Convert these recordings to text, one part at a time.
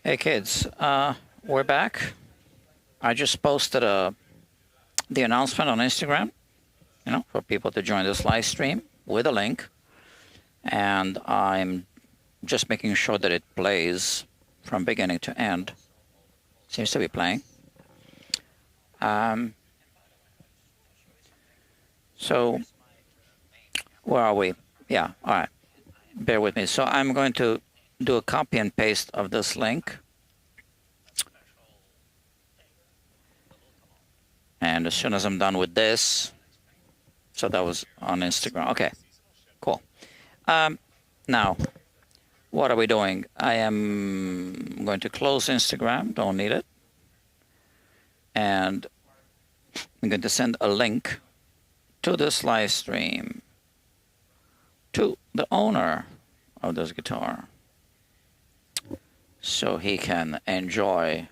Hey kids, we're back. I just posted the announcement on Instagram, for people to join this live stream with a link, and I'm just making sure that it plays from beginning to end. Seems to be playing. So where are we? Yeah, all right. Bear with me. So I'm going to do a copy and paste of this link. And as soon as I'm done with this, so that was on Instagram. Okay, cool. Now, what are we doing? I am going to close Instagram. Don't need it. And I'm going to send a link to this live stream to the owner of this guitar so he can enjoy.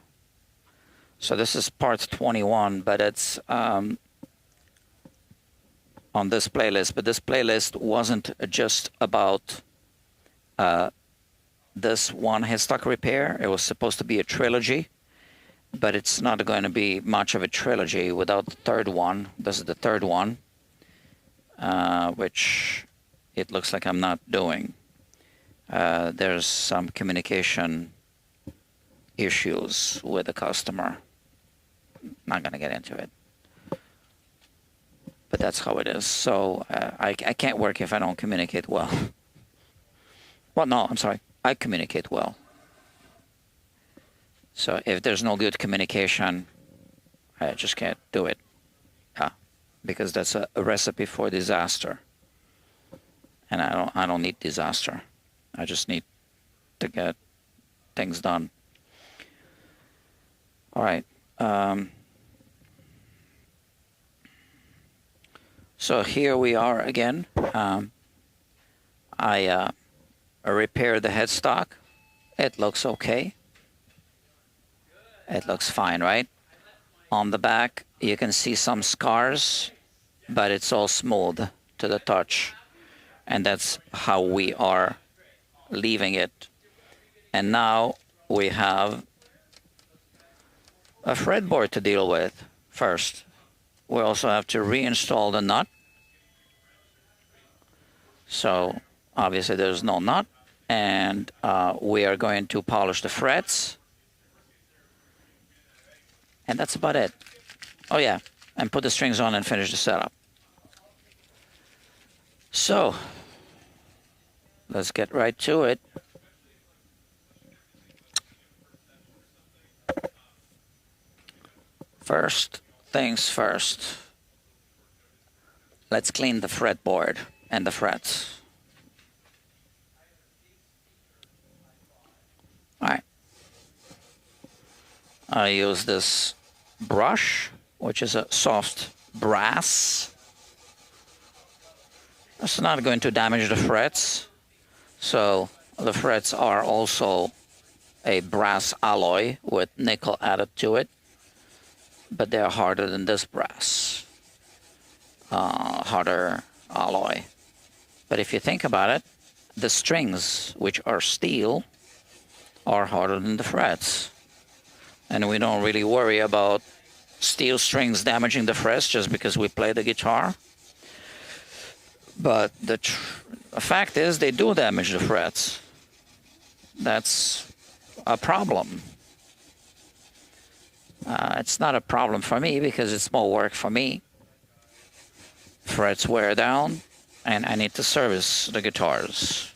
So this is part 21, but it's on this playlist. But this playlist wasn't just about this one Headstock repair. It was supposed to be a trilogy, but it's not going to be much of a trilogy without the third one. This is the third one, which it looks like I'm not doing. There's some communication issues with the customer. Not going to get into it, but that's how it is. So I can't work if I don't communicate well. Well, no, I'm sorry. I communicate well. So if there's no good communication, I just can't do it. Because that's a recipe for disaster. And I don't need disaster. I just need to get things done. All right. So here we are again. I repaired the headstock. It looks okay. It looks fine, right? On the back, you can see some scars, but it's all smooth to the touch. And that's how we are leaving it. And now we have a fretboard to deal with first. We also have to reinstall the nut. So obviously there's no nut. And we are going to polish the frets. And that's about it. Oh yeah, and put the strings on and finish the setup. So let's get right to it. First things first. Let's clean the fretboard and the frets. All right. I use this brush, which is a soft brass. It's not going to damage the frets. So the frets are also a brass alloy with nickel added to it, but they're harder than this brass, harder alloy. But if you think about it, the strings, which are steel, are harder than the frets. And we don't really worry about steel strings damaging the frets just because we play the guitar. But the fact is they do damage the frets. That's a problem. It's not a problem for me because it's more work for me. Frets wear down and I need to service the guitars.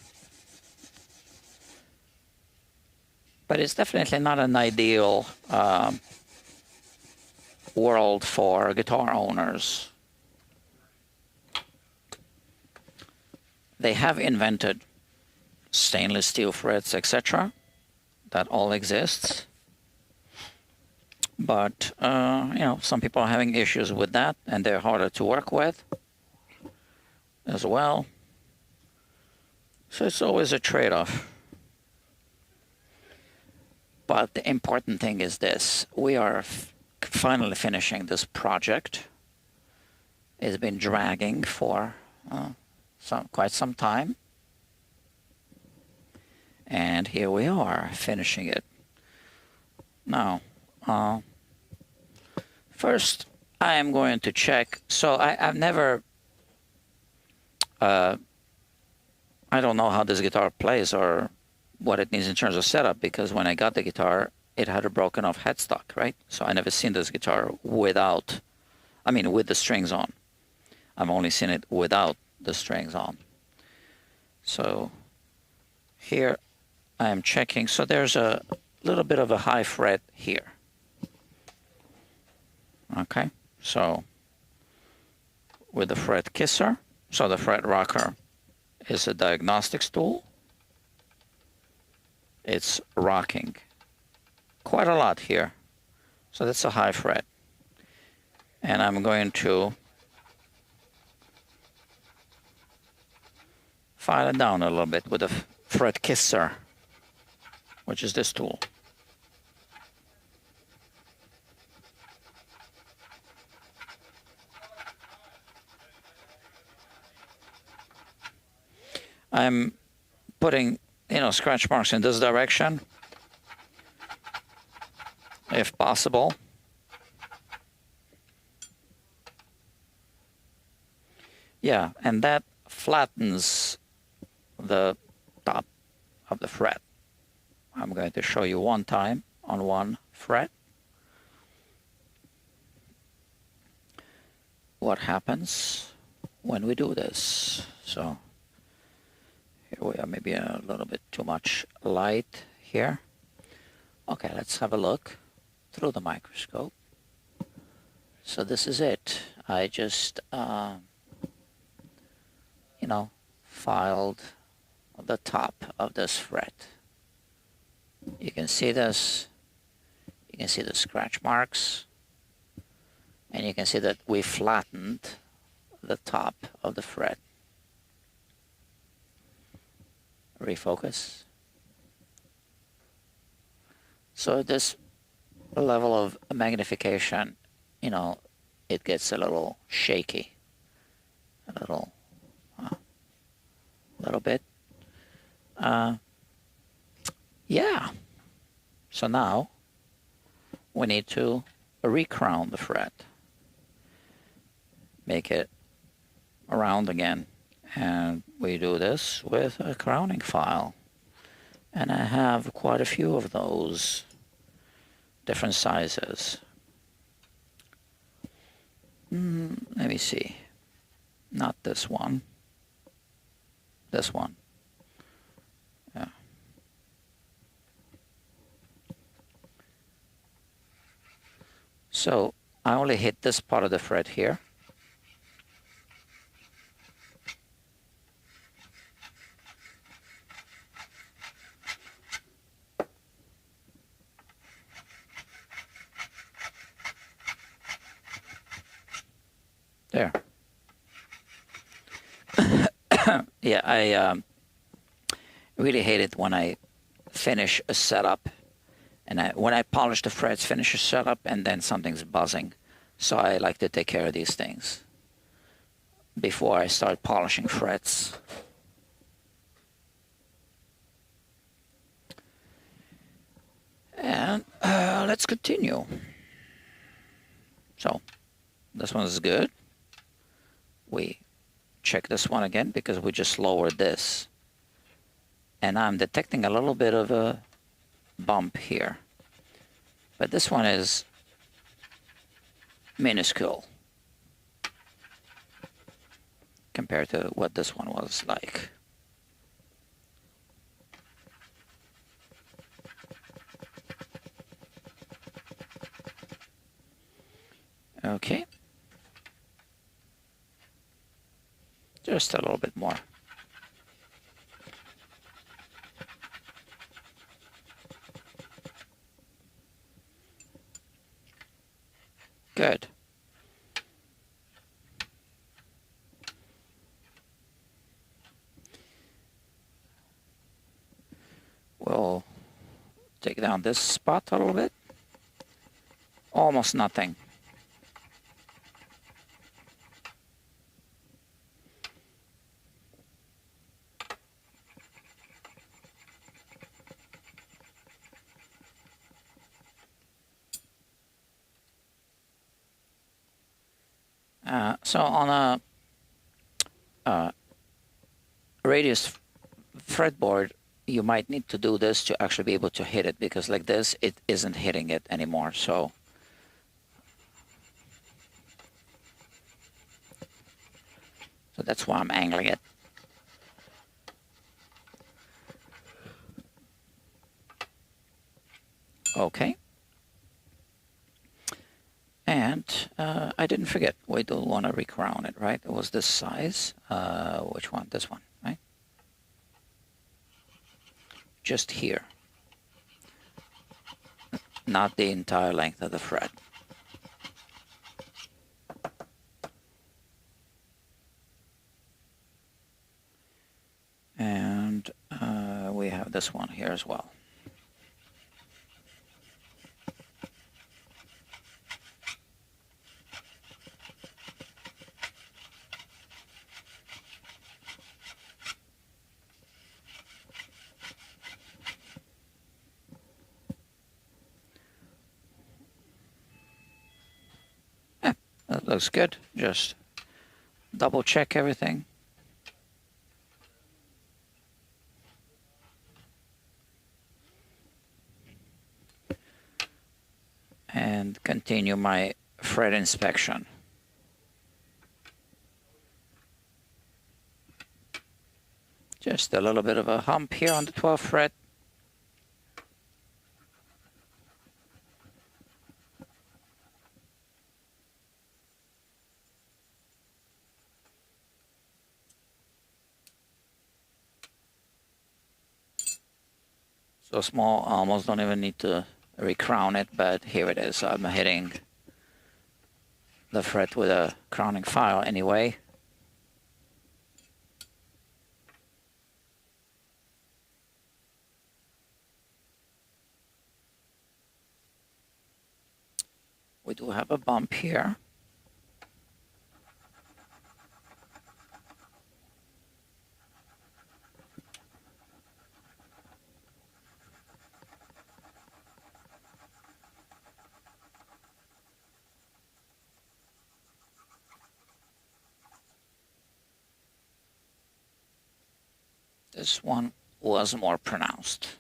But it's definitely not an ideal world for guitar owners. They have invented stainless steel frets, etc. That all exists. But, some people are having issues with that, and they're harder to work with as well. So it's always a trade-off. But the important thing is this. We are finally finishing this project. It's been dragging for quite some time. And here we are finishing it. Now, first I am going to check. So I've never, I don't know how this guitar plays or what it needs in terms of setup, because when I got the guitar, it had a broken off headstock, right? So I never seen this guitar without, I mean, with the strings on. I've only seen it without the strings on. So here I am checking. So there's a little bit of a high fret here. Okay, so with the fret kisser, so the fret rocker is a diagnostics tool. It's rocking quite a lot here. So that's a high fret. And I'm going to file it down a little bit with a fret kisser, which is this tool. I'm putting, scratch marks in this direction, if possible. Yeah, and that flattens the top of the fret. I'm going to show you one time on one fret what happens when we do this. So here we are, maybe a little bit too much light here. Okay, let's have a look through the microscope. So this is it. I just, filed the top of this fret. You can see this. You can see the scratch marks. And you can see that we flattened the top of the fret. Refocus. So this level of magnification, it gets a little shaky, a little bit. Yeah. So now we need to recrown the fret, make it around again, and we do this with a crowning file. And I have quite a few of those, different sizes. Let me see. Not this one. This one. Yeah. So I only hit this part of the fret here. There. Yeah, I really hate it when I finish a setup, and when I polish the frets, finish a setup, and then something's buzzing. So I like to take care of these things before I start polishing frets. And let's continue. So this one is good. We check this one again because we just lowered this. And I'm detecting a little bit of a bump here. But this one is minuscule compared to what this one was like. Okay. Just a little bit more. Good. We'll take down this spot a little bit. Almost nothing. So on a radius fretboard, you might need to do this to actually be able to hit it, because like this, it isn't hitting it anymore. So that's why I'm angling it. Okay. And I didn't forget, we do want to recrown it, right? It was this size. Which one? This one, right? Just here. Not the entire length of the fret. And we have this one here as well. Yeah, that looks good. Just double check everything. And continue my fret inspection. Just a little bit of a hump here on the 12th fret. So small, I almost don't even need to recrown it, but here it is. I'm hitting the fret with a crowning file anyway. We do have a bump here. This one was more pronounced.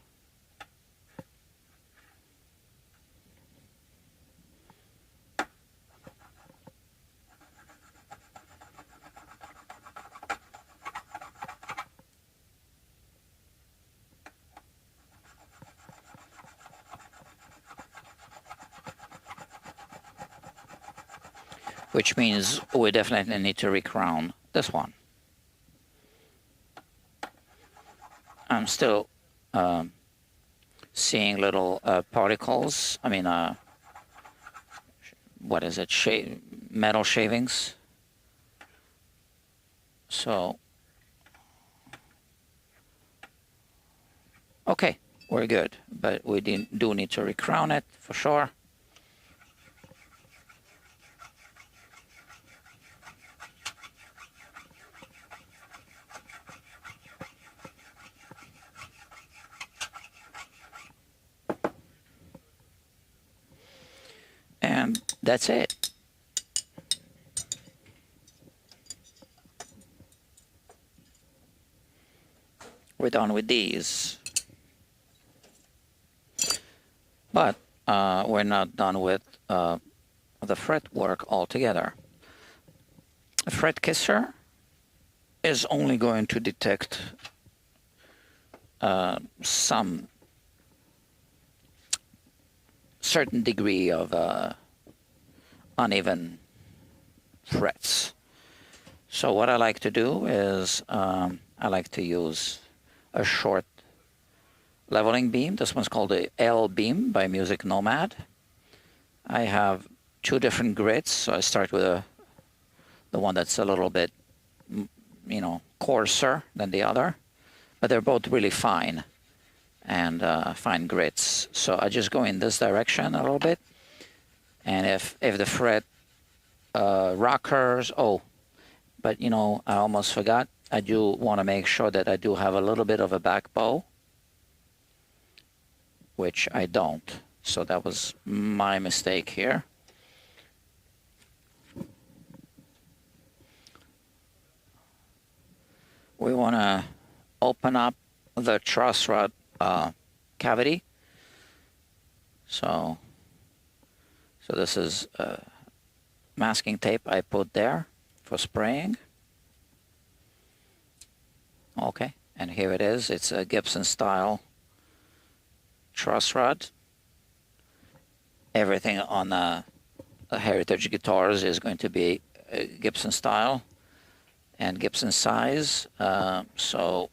Which means we definitely need to recrown this one. I'm still seeing little particles. I mean, what is it? Metal shavings. So, okay, we're good. But we do need to recrown it for sure. And that's it. We're done with these. But we're not done with the fret work altogether. A fret kisser is only going to detect some certain degree of uneven frets. So what I like to do is I like to use a short leveling beam. This one's called the L beam by Music Nomad. I have two different grits, so I start with the one that's a little bit, you know, coarser than the other, but they're both really fine and fine grits. So I just go in this direction a little bit, and if the fret rockers, but you know, I almost forgot. I do want to make sure that I do have a little bit of a back bow, which I don't. So that was my mistake here. we want to open up the truss rod cavity. So this is masking tape I put there for spraying. Okay, and here it is. It's a Gibson style truss rod. Everything on the Heritage guitars is going to be Gibson style and Gibson size. So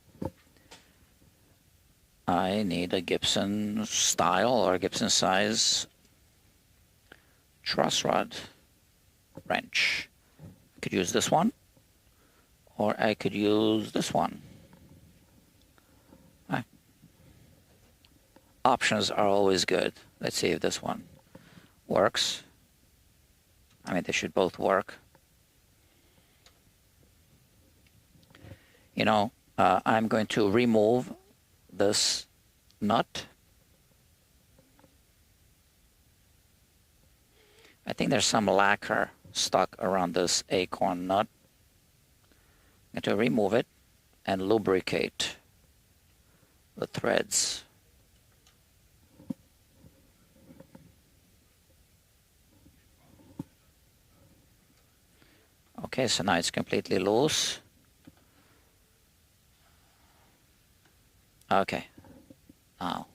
I need a Gibson style or Gibson size truss rod wrench. I could use this one, or I could use this one. Options are always good. Let's see if this one works. I mean, they should both work. You know, I'm going to remove this nut. I think there's some lacquer stuck around this acorn nut. I'm going to remove it and lubricate the threads. Okay, so now it's completely loose. Okay, now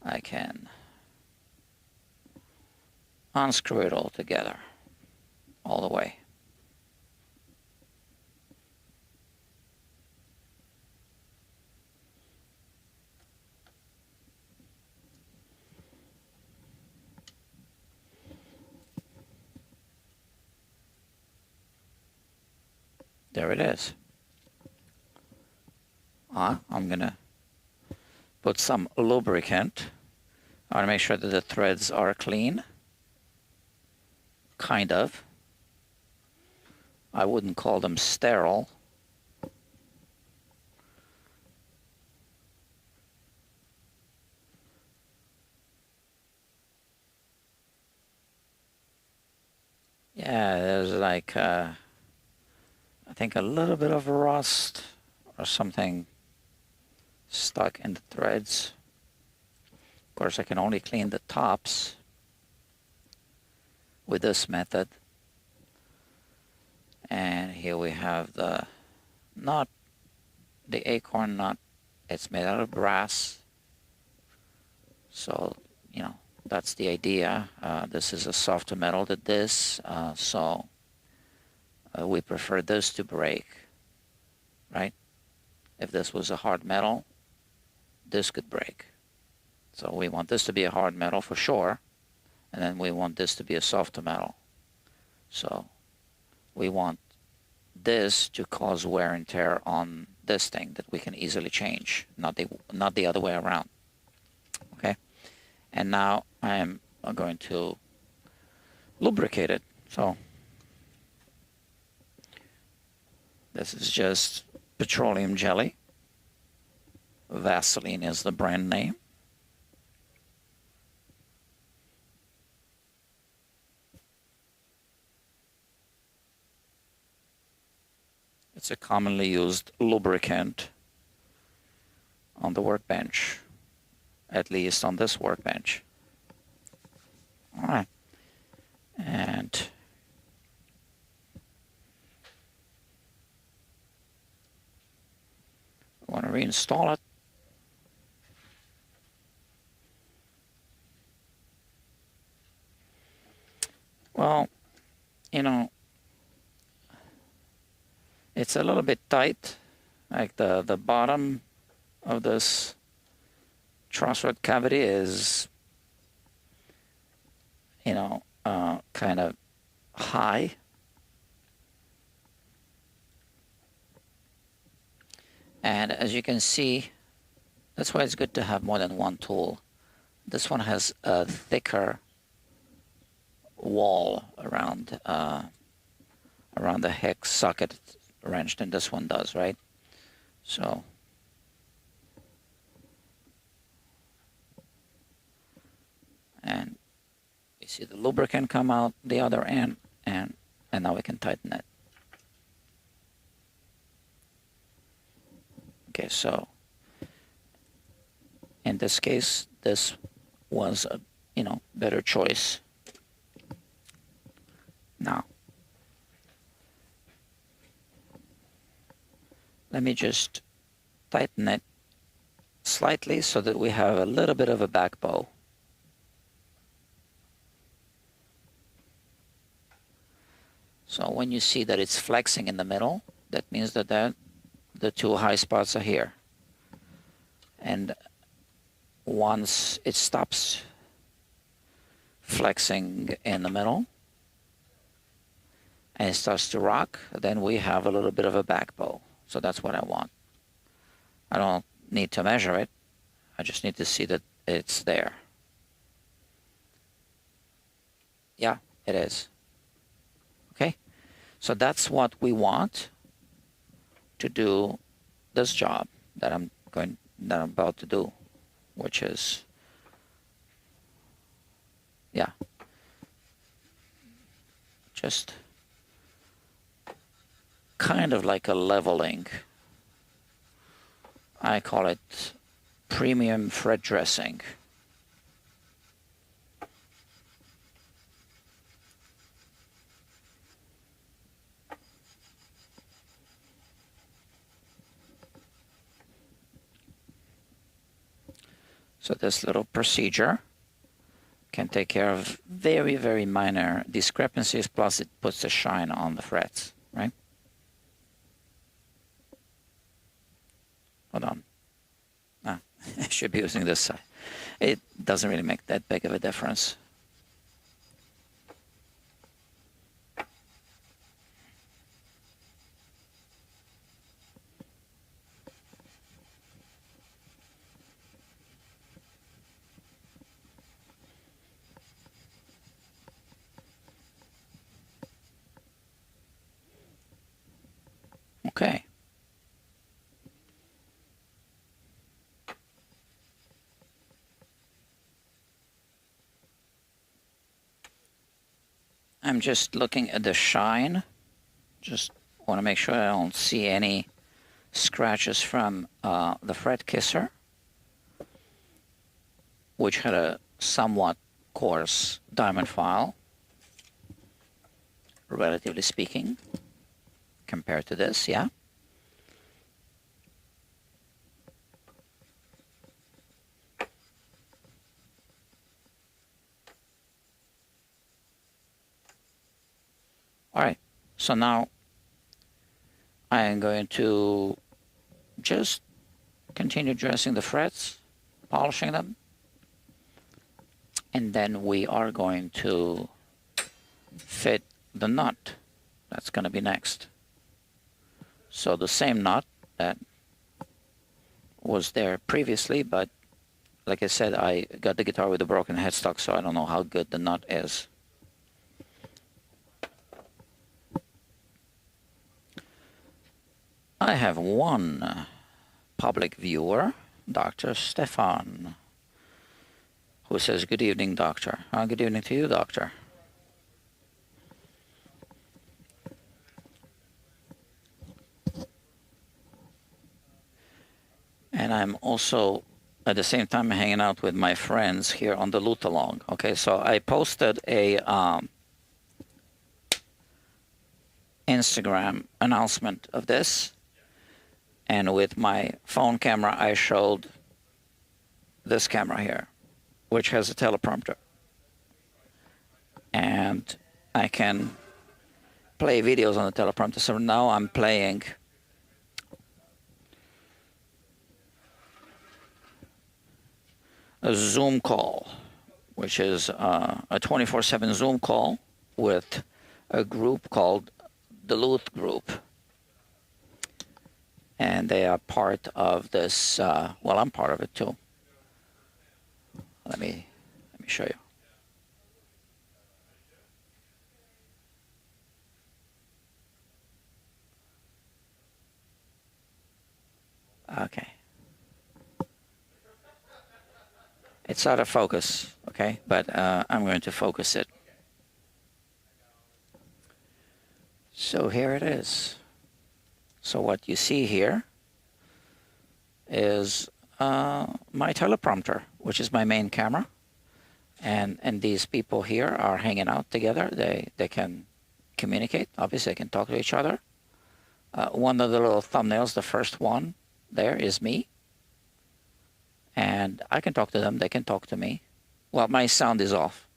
I can unscrew it all together, all the way. There it is. I'm gonna put some lubricant. I want to make sure that the threads are clean. Kind of. I wouldn't call them sterile. Yeah, there's like I think a little bit of rust or something stuck in the threads. Of course, I can only clean the tops with this method. And here we have the nut, the acorn nut. It's made out of brass. So, you know, that's the idea. This is a softer metal than this, so we prefer this to break, right? If this was a hard metal, this could break. So we want this to be a hard metal for sure, and then we want this to be a softer metal. So we want this to cause wear and tear on this thing that we can easily change, not the other way around. Okay, and now I'm going to lubricate it. So this is just petroleum jelly. Vaseline is the brand name. It's a commonly used lubricant on the workbench, at least on this workbench. All right, and I want to reinstall it. Well, you know, it's a little bit tight, like the bottom of this truss rod cavity is, you know, kind of high. And as you can see, that's why it's good to have more than one tool. This one has a thicker wall around the hex socket wrench than this one does, right? So and you see the lubricant come out the other end, and now we can tighten it. so in this case, this was a, better choice. Now, let me just tighten it slightly so that we have a little bit of a back bow. So when you see that it's flexing in the middle, that means that the two high spots are here. And once it stops flexing in the middle and it starts to rock, then we have a little bit of a back bow. So that's what I want. I don't need to measure it. I just need to see that it's there. Yeah, it is. Okay, so that's what we want to do this job that I'm about to do, which is, yeah, just kind of like a leveling. I call it premium fret dressing. So this little procedure can take care of very, very minor discrepancies, plus it puts a shine on the frets, right? Hold on. I should be using this side. It doesn't really make that big of a difference. Okay. I'm just looking at the shine. Just want to make sure I don't see any scratches from the fret kisser, which had a somewhat coarse diamond file, relatively speaking, compared to this, yeah. All right, so now I am going to just continue dressing the frets, polishing them, and then we are going to fit the nut. That's going to be next. So the same nut that was there previously, but like I said, I got the guitar with a broken headstock, so I don't know how good the nut is. I have one public viewer, Dr. Stefan, who says, "Good evening, doctor." Good evening to you, doctor. And I'm also, at the same time, hanging out with my friends here on the Loot Along. Okay, so I posted a Instagram announcement of this. And with my phone camera, I showed this camera here, which has a teleprompter. And I can play videos on the teleprompter. So now I'm playing a Zoom call, which is a 24/7 Zoom call with a group called the Loot Group. And they are part of this, well, I'm part of it too. Let me show you. Okay. It's out of focus, okay? But I'm going to focus it. So here it is. So what you see here is my teleprompter, which is my main camera. And these people here are hanging out together. They can communicate. Obviously, they can talk to each other. One of the little thumbnails, the first one there, is me. And I can talk to them. They can talk to me. Well, my sound is off.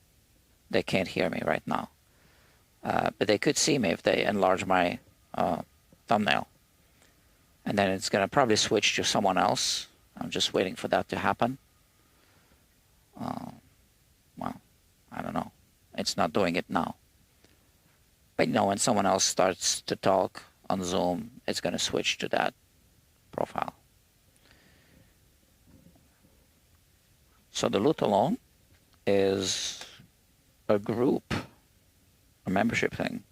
They can't hear me right now. But they could see me if they enlarge my thumbnail. And then it's going to probably switch to someone else. I'm just waiting for that to happen. Well, I don't know. It's not doing it now. But you know, when someone else starts to talk on Zoom, it's going to switch to that profile. So the Loot Along is a group, a membership thing.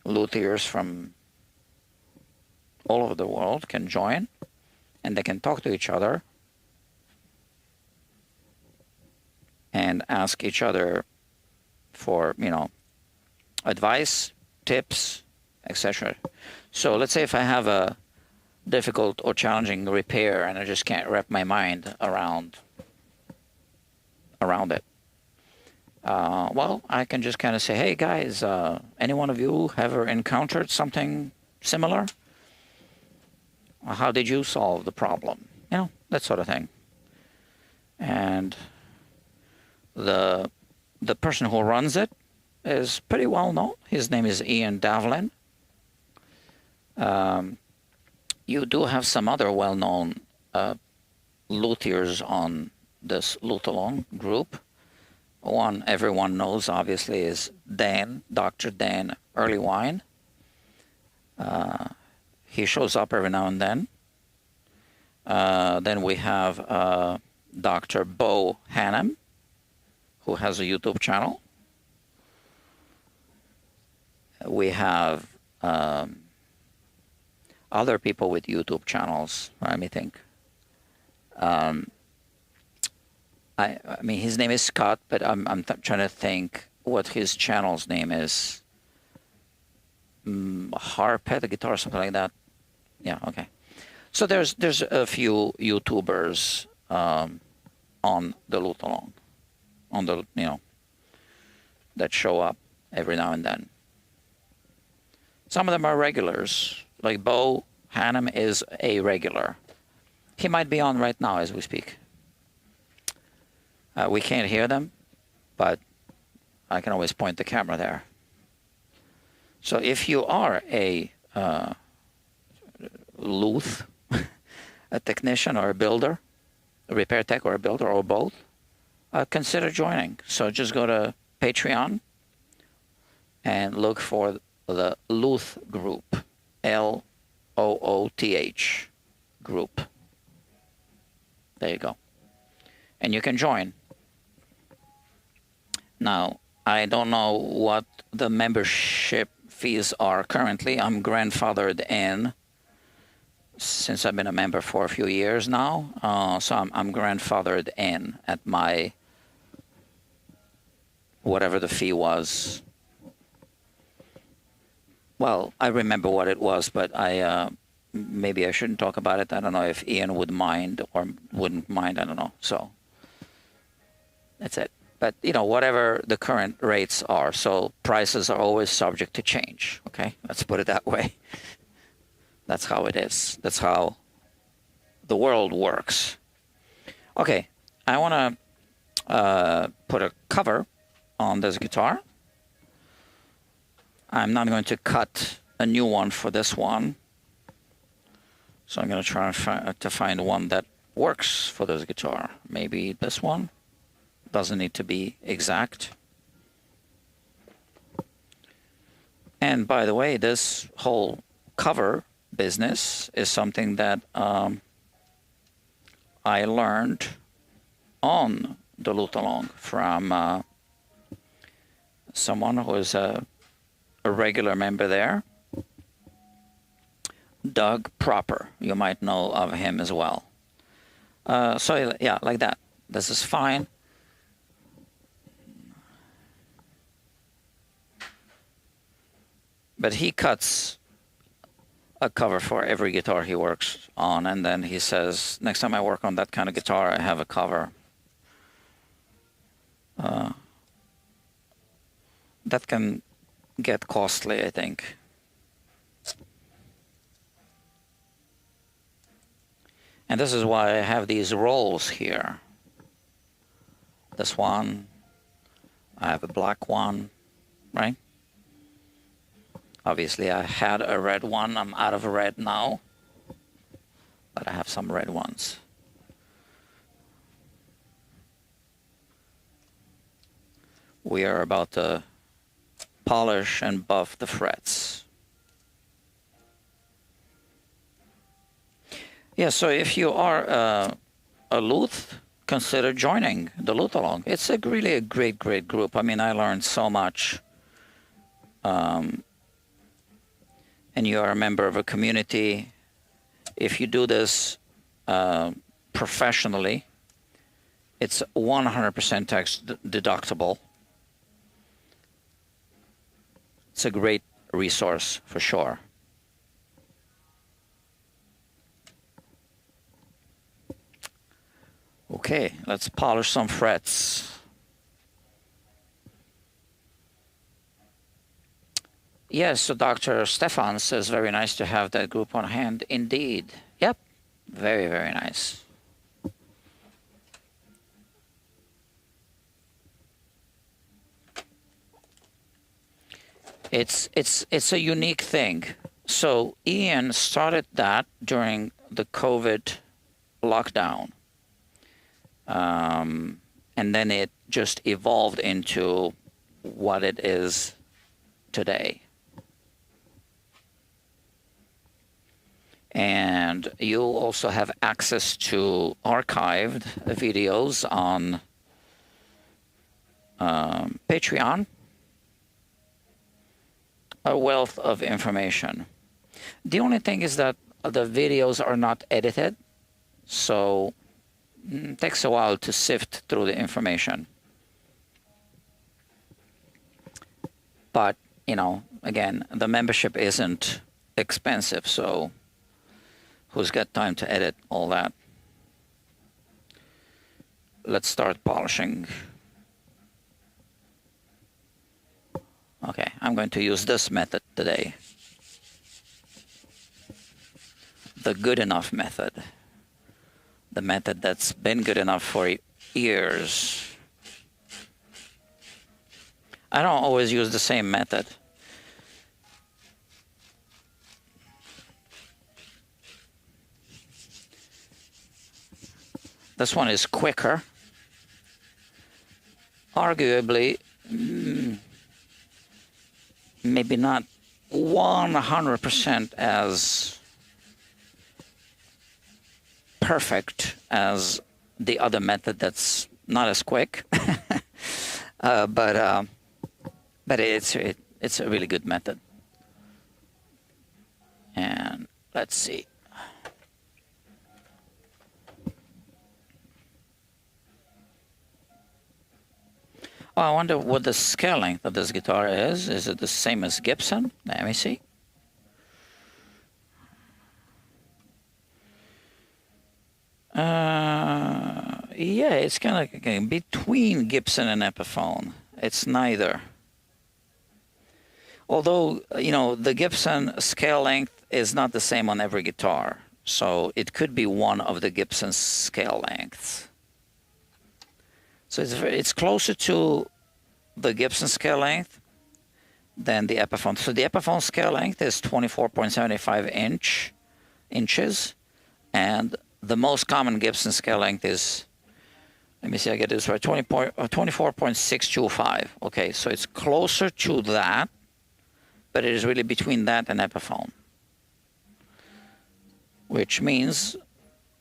Luthiers from all over the world can join, and they can talk to each other and ask each other for, you know, advice, tips, etc. So let's say if I have a difficult or challenging repair and I just can't wrap my mind around it. Well, I can just kind of say, hey guys, any one of you ever encountered something similar? How did you solve the problem? You know, that sort of thing. And the person who runs it is pretty well known. His name is Ian Davlin. You do have some other well-known luthiers on this Loot Along group. One everyone knows, obviously, is Dan, Dr. Dan Earlywine. He shows up every now and then. Then we have Dr. Bo Hannum, who has a YouTube channel. We have other people with YouTube channels. Let me think. I mean, his name is Scott, but I'm trying to think what his channel's name is. Harpet, a guitar, something like that. Yeah, okay. So there's a few YouTubers on the Loot Along, on the, you know, that show up every now and then. Some of them are regulars, like Bo Hannum is a regular. He might be on right now as we speak. We can't hear them, but I can always point the camera there. So if you are a luth, a technician or a builder, a repair tech or a builder or both, consider joining. So just go to Patreon and look for the Luth group, L-O-O-T-H group. There you go. And you can join. Now, I don't know what the membership fees are currently. I'm grandfathered in since I've been a member for a few years now. So I'm grandfathered in at my, whatever the fee was. Well, I remember what it was, but maybe I shouldn't talk about it. I don't know if Ian would mind or wouldn't mind. I don't know. So that's it. But, you know, whatever the current rates are. So prices are always subject to change. Okay, let's put it that way. That's how it is. That's how the world works. Okay, I want to put a cover on this guitar. I'm not going to cut a new one for this one. So I'm going to try to find one that works for this guitar. Maybe this one. Doesn't need to be exact. And by the way, this whole cover business is something that I learned on the Loot Along from someone who is a regular member there, Doug Proper. You might know of him as well. So yeah, like that. This is fine. But he cuts a cover for every guitar he works on, and then he says, next time I work on that kind of guitar, I have a cover. That can get costly, I think. And this is why I have these rolls here. This one, I have a black one, right? Obviously, I had a red one. I'm out of red now, but I have some red ones. We are about to polish and buff the frets. Yeah, so if you are a luth, consider joining the Luth Along. It's really a great group. I mean, I learned so much. And you are a member of a community. If you do this professionally, it's 100% tax deductible. It's a great resource for sure. Okay, let's polish some frets. Yes, so Dr. Stefan says, very nice to have that group on hand. Indeed. Yep, very nice. It's a unique thing. So Ian started that during the COVID lockdown. And then it just evolved into what it is today. And you also have access to archived videos on Patreon. A wealth of information. The only thing is that the videos are not edited, so it takes a while to sift through the information. But, you know, again, the membership isn't expensive, so who's got time to edit all that? Let's start polishing. Okay, I'm going to use this method today. The good enough method. The method that's been good enough for years. I don't always use the same method. This one is quicker. Arguably, maybe not 100% as perfect as the other method that's not as quick, but it's a really good method. And let's see. Oh, I wonder what the scale length of this guitar is. Is it the same as Gibson? Let me see. Yeah, it's kind of between Gibson and Epiphone. It's neither. Although, you know, the Gibson scale length is not the same on every guitar. So it could be one of the Gibson scale lengths. So it's closer to the Gibson scale length than the Epiphone. So the Epiphone scale length is 24.75 inches, and the most common Gibson scale length is, let me see, I get this right, 24.625. Okay, so it's closer to that, but it is really between that and Epiphone, which means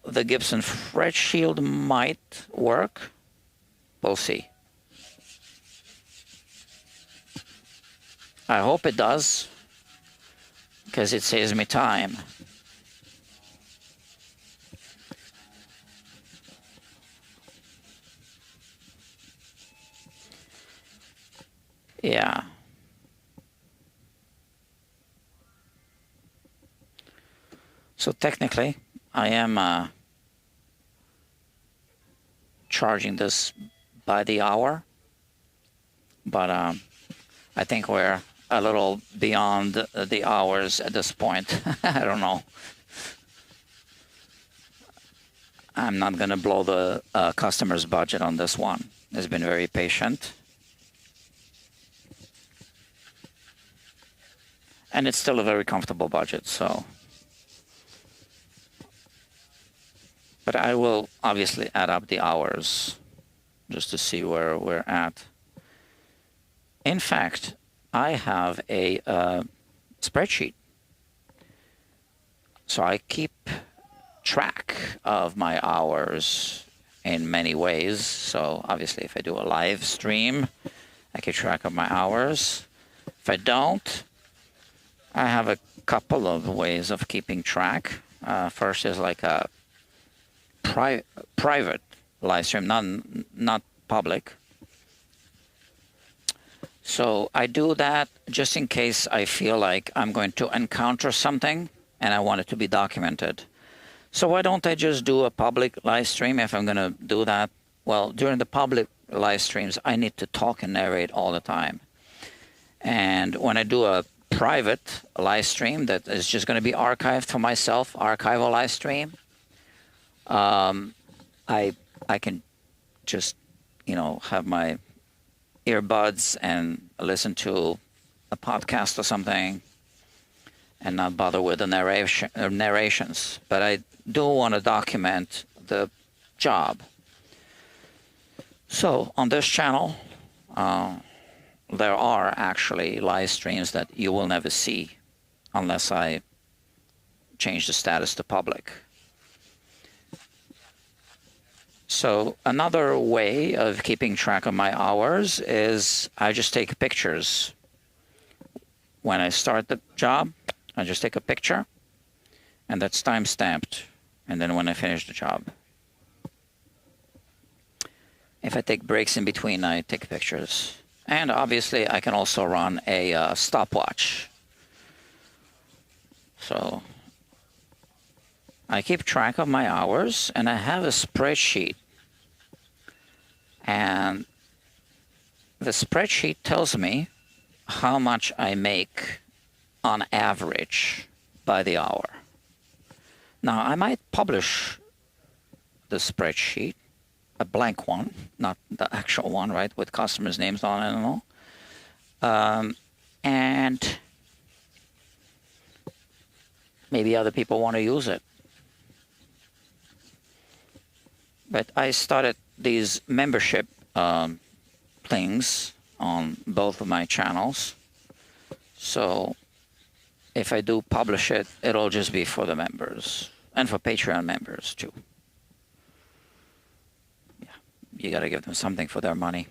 the Gibson fret shield might work. We'll see. I hope it does, because it saves me time. Yeah. So technically, I am charging this by the hour, but I think we're a little beyond the hours at this point. I don't know. I'm not going to blow the customer's budget on this one. It's been very patient. And it's still a very comfortable budget, so. But I will obviously add up the hours just to see where we're at. In fact, I have a spreadsheet. So I keep track of my hours in many ways. So obviously, if I do a live stream, I keep track of my hours. If I don't, I have a couple of ways of keeping track. First is like a private live stream, not public. So I do that just in case I feel like I'm going to encounter something and I want it to be documented. So why don't I just do a public live stream if I'm going to do that? Well, during the public live streams, I need to talk and narrate all the time. And when I do a private live stream that is just going to be archived for myself, archival live stream, I can just, have my earbuds and listen to a podcast or something and not bother with the narrations. But I do want to document the job. So on this channel, there are actually live streams that you will never see unless I change the status to public. So another way of keeping track of my hours is I just take pictures. When I start the job, I just take a picture, and that's time-stamped. And then when I finish the job. If I take breaks in between, I take pictures. And obviously, I can also run a stopwatch. So I keep track of my hours, and I have a spreadsheet. And the spreadsheet tells me how much I make on average by the hour. Now, I might publish the spreadsheet, a blank one, not the actual one, right, with customers' names on it and all. And maybe other people want to use it. But I started these membership things on both of my channels. So if I do publish it, it'll just be for the members and for Patreon members too. Yeah, you got to give them something for their money.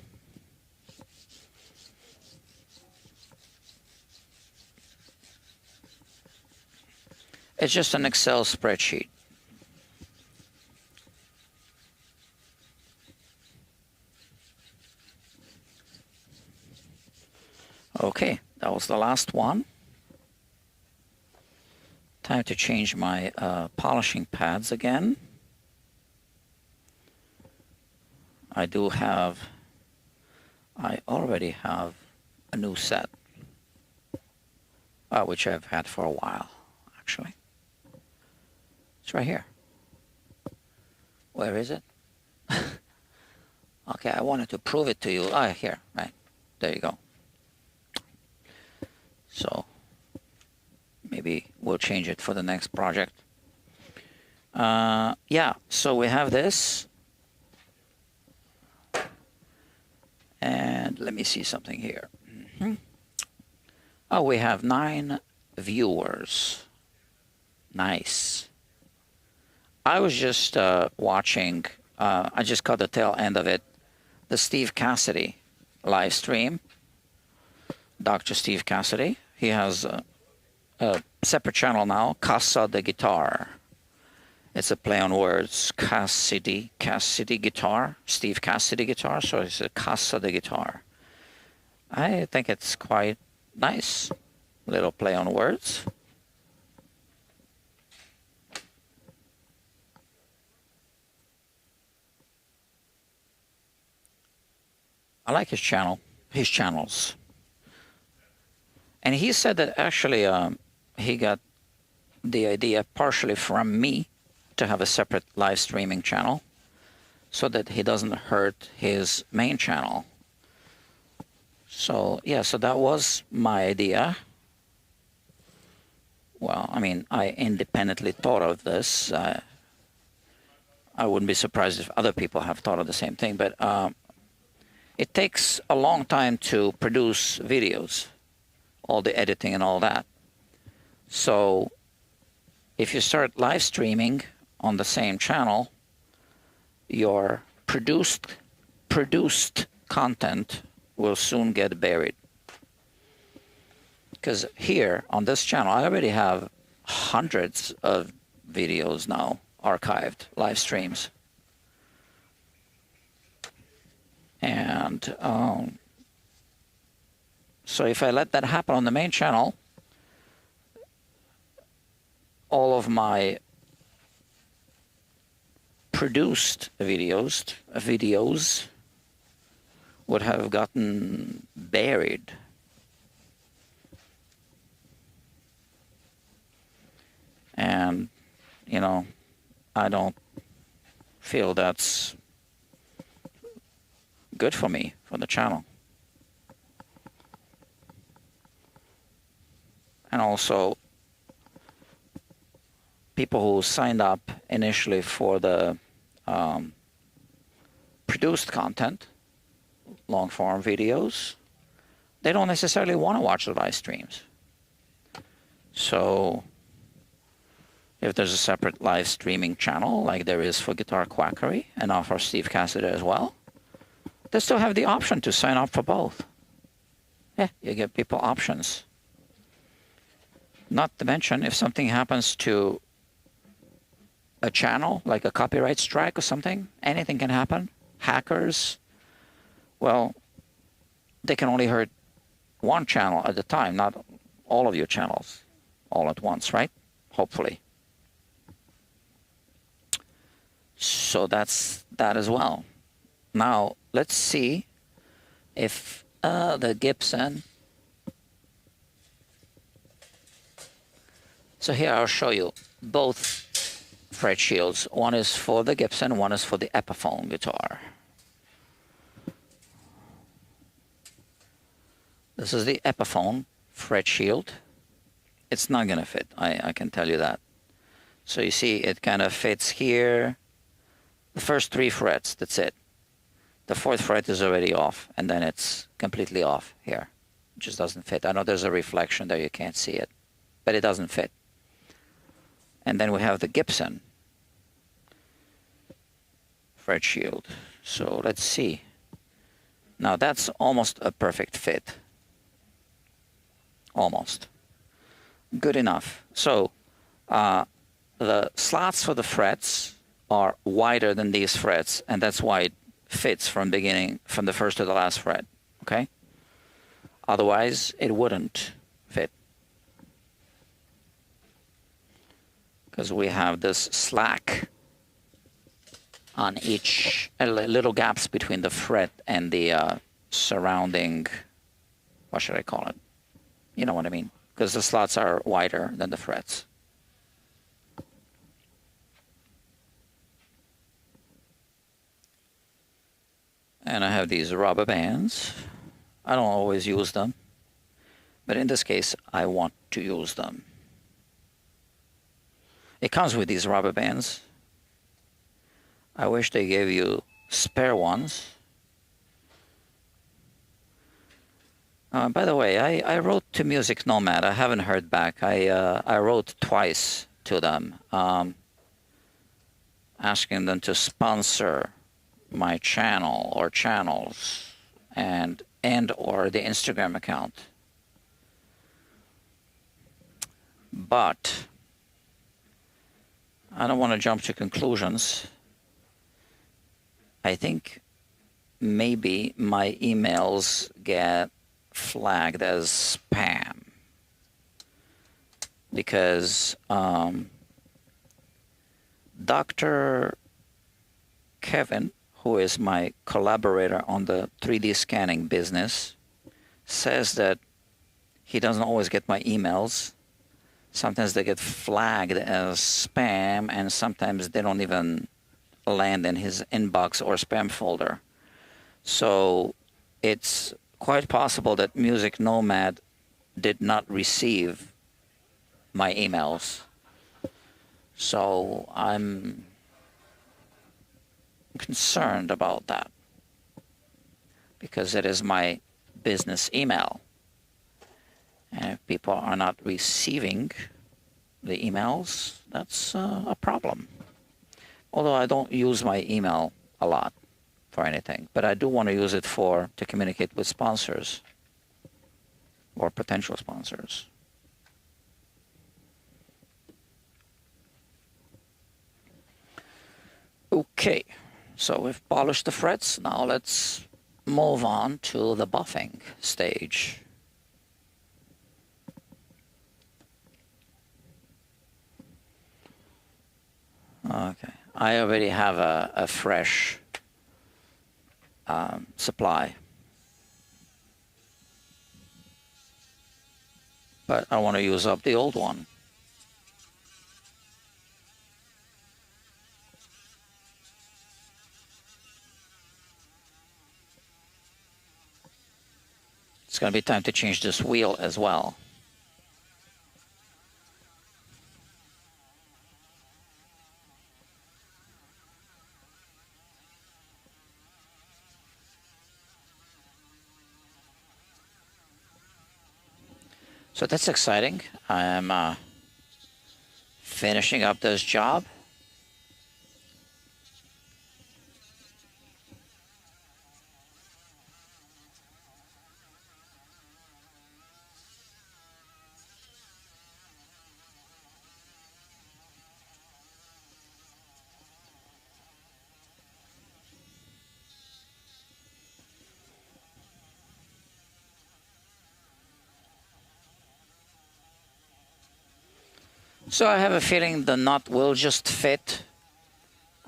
It's just an Excel spreadsheet. Okay, that was the last one. Time to change my polishing pads again. I already have a new set, which I've had for a while, actually. It's right here. Where is it? Okay, I wanted to prove it to you. Here, right. There you go. So maybe we'll change it for the next project. Yeah, so we have this. And let me see something here. Oh, we have 9 viewers. Nice. I was just watching, I just caught the tail end of it, the Steve Cassidy live stream. Dr. Steve Cassidy. He has a separate channel now, Casa de Guitar. It's a play on words, Cassidy Guitar, Steve Cassidy Guitar, so it's a Casa de Guitar. I think it's quite nice, little play on words. I like his channels. And he said that actually he got the idea partially from me to have a separate live streaming channel so that he doesn't hurt his main channel. So yeah, so that was my idea. Well, I mean, I independently thought of this. I wouldn't be surprised if other people have thought of the same thing, but it takes a long time to produce videos, all the editing and all that. So if you start live streaming on the same channel, your produced content will soon get buried. Because here on this channel, I already have hundreds of videos now archived, live streams. And so if I let that happen on the main channel, all of my produced videos would have gotten buried. And, you know, I don't feel that's good for me, for the channel. And also, people who signed up initially for the produced content, long form videos, they don't necessarily want to watch the live streams. So if there's a separate live streaming channel like there is for Guitar Quackery and now for Steve Cassidy as well, they still have the option to sign up for both. Yeah, you give people options. Not to mention, if something happens to a channel, like a copyright strike or something, anything can happen. Hackers, well, they can only hurt one channel at a time, not all of your channels all at once, right? Hopefully. So that's that as well. Now, let's see if the Gibson... So here I'll show you both fret shields. One is for the Gibson, one is for the Epiphone guitar. This is the Epiphone fret shield. It's not going to fit, I can tell you that. So you see it kind of fits here. The first 3 frets, that's it. The 4th fret is already off, and then it's completely off here. It just doesn't fit. I know there's a reflection there, you can't see it, but it doesn't fit. And then we have the Gibson fret shield. So let's see. Now that's almost a perfect fit. Almost. Good enough. So the slots for the frets are wider than these frets, and that's why it fits from beginning, from the first to the last fret. Okay? Otherwise, it wouldn't fit. Because we have this slack on each, little gaps between the fret and the surrounding, what should I call it? You know what I mean? Because the slots are wider than the frets. And I have these rubber bands. I don't always use them, but in this case, I want to use them. It comes with these rubber bands. I wish they gave you spare ones. By the way, I wrote to Music Nomad. I haven't heard back. I wrote twice to them, asking them to sponsor my channel or channels and or the Instagram account. But I don't want to jump to conclusions. I think maybe my emails get flagged as spam because Dr. Kevin, who is my collaborator on the 3D scanning business, says that he doesn't always get my emails. Sometimes they get flagged as spam, and sometimes they don't even land in his inbox or spam folder. So it's quite possible that Music Nomad did not receive my emails. So I'm concerned about that because it is my business email. And if people are not receiving the emails, that's a problem. Although I don't use my email a lot for anything, but I do want to use it to communicate with sponsors or potential sponsors. Okay, so we've polished the frets. Now let's move on to the buffing stage. Okay, I already have a fresh supply, but I want to use up the old one. It's going to be time to change this wheel as well. So that's exciting. I'm finishing up this job. So I have a feeling the nut will just fit.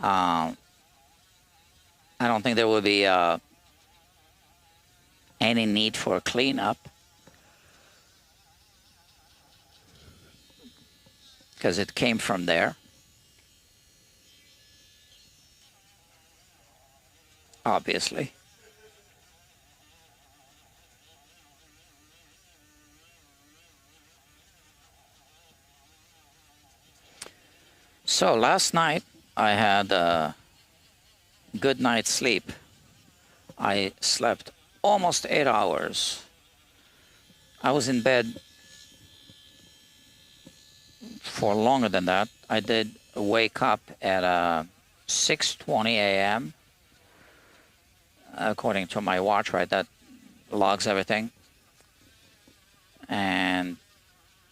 I don't think there will be any need for a cleanup because it came from there. Obviously. So last night I had a good night's sleep. I slept almost 8 hours. I was in bed for longer than that. I did wake up at 6:20 a.m. according to my watch, right? That logs everything. And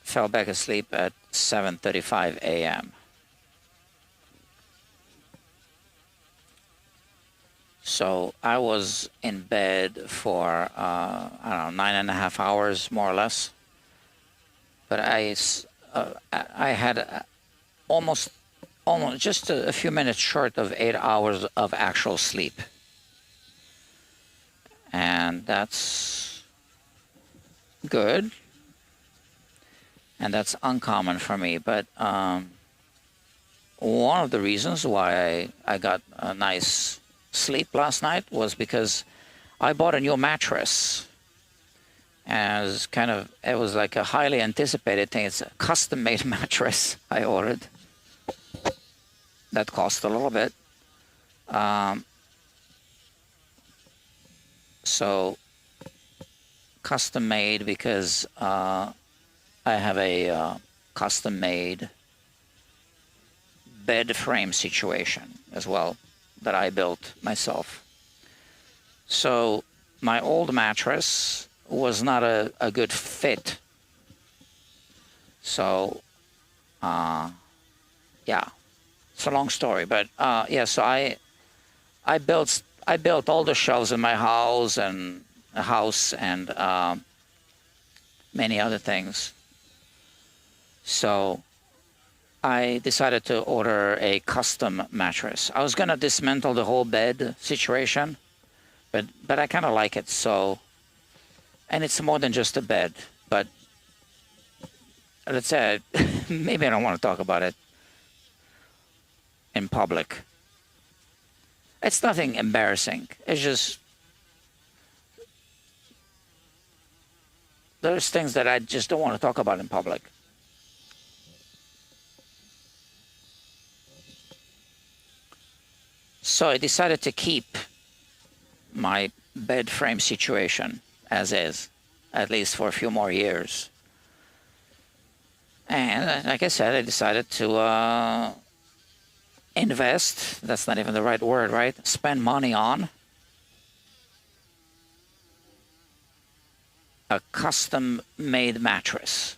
fell back asleep at 7:35 a.m. So I was in bed for, I don't know, 9.5 hours, more or less. But I had almost just a few minutes short of 8 hours of actual sleep. And that's good. And that's uncommon for me. But one of the reasons why I got a nice sleep last night was because I bought a new mattress. And it was like a highly anticipated thing. It's a custom-made mattress I ordered. That cost a little bit. So custom-made because I have a custom-made bed frame situation as well that I built myself. So my old mattress was not a good fit. So, yeah, it's a long story, but yeah. So I built all the shelves in my house and many other things. So I decided to order a custom mattress. I was gonna dismantle the whole bed situation, but I kind of like it so. And it's more than just a bed, but let's say maybe I don't want to talk about it in public. It's nothing embarrassing. It's just there's things that I just don't want to talk about in public. So I decided to keep my bed frame situation as is, at least for a few more years. And like I said, I decided to invest. That's not even the right word, right? Spend money on a custom-made mattress.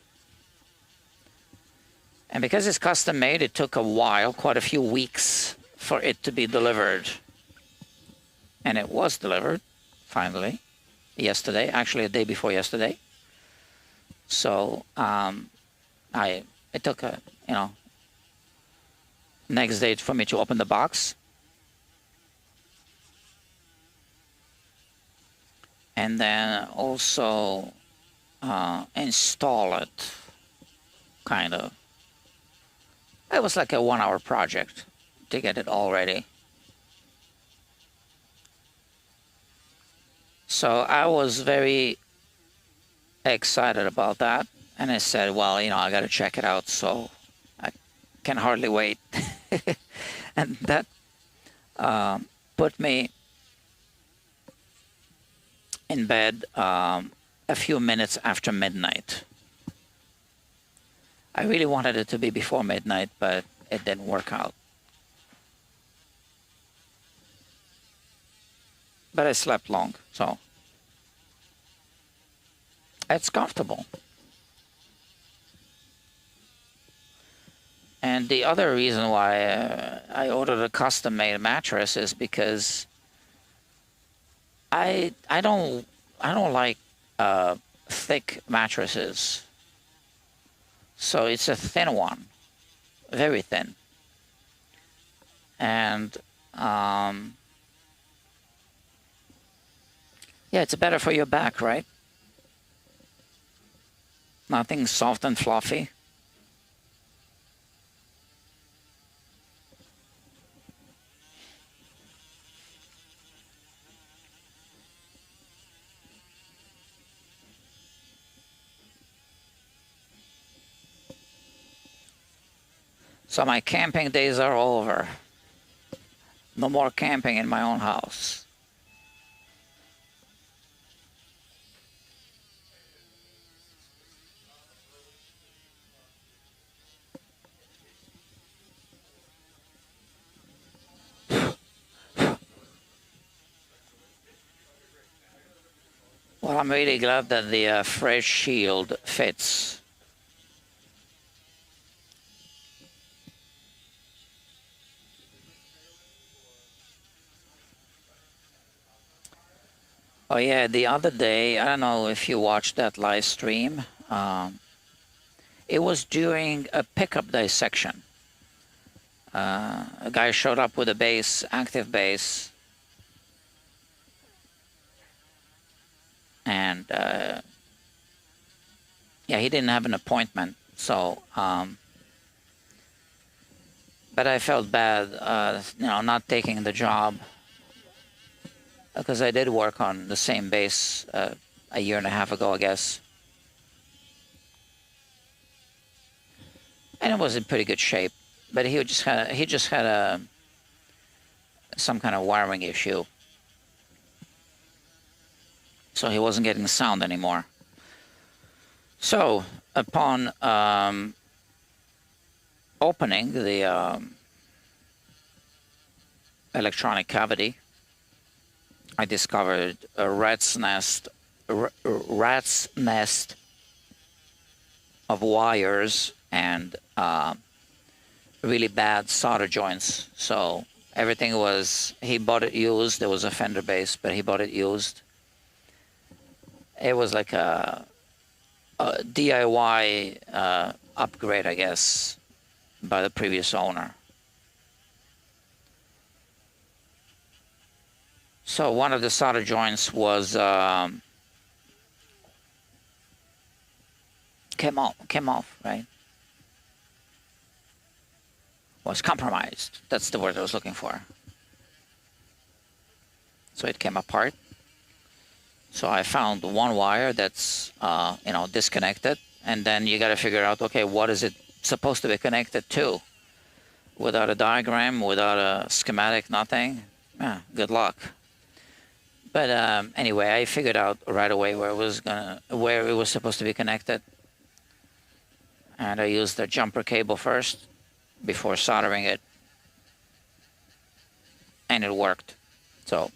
And because it's custom-made, it took a while, quite a few weeks, for it to be delivered. And it was delivered, finally, yesterday, actually a day before yesterday. So it took a, next day for me to open the box. And then also install it, kind of. It was like a 1-hour project to get it all ready. So I was very excited about that. And I said, well, I got to check it out. So I can hardly wait. And that put me in bed a few minutes after midnight. I really wanted it to be before midnight, but it didn't work out. But I slept long, so it's comfortable. And the other reason why I ordered a custom-made mattress is because I don't like thick mattresses. So it's a thin one, very thin. And yeah, it's better for your back, right? Nothing soft and fluffy. So my camping days are over. No more camping in my own house. Well, I'm really glad that the Fresh Shield fits. Oh yeah, the other day, I don't know if you watched that live stream. It was during a pickup dissection. A guy showed up with a bass, active bass, and yeah, he didn't have an appointment, so but I felt bad, not taking the job, because I did work on the same bass a year and a half ago, I guess, and it was in pretty good shape. But he just had some kind of wiring issue, so he wasn't getting sound anymore. So upon opening the electronic cavity, I discovered a rat's nest of wires and really bad solder joints. So everything was, he bought it used. There was a fender bass, but he bought it used. It was like a DIY upgrade, I guess. by the previous owner. So one of the solder joints was came off, right? Was compromised. That's the word I was looking for. So it came apart. So I found one wire that's disconnected, and then you got to figure out, okay, what is it supposed to be connected to? Without a diagram, without a schematic, nothing. Good luck. But anyway, I figured out right away where it was supposed to be connected, and I used the jumper cable first before soldering it, and it worked. So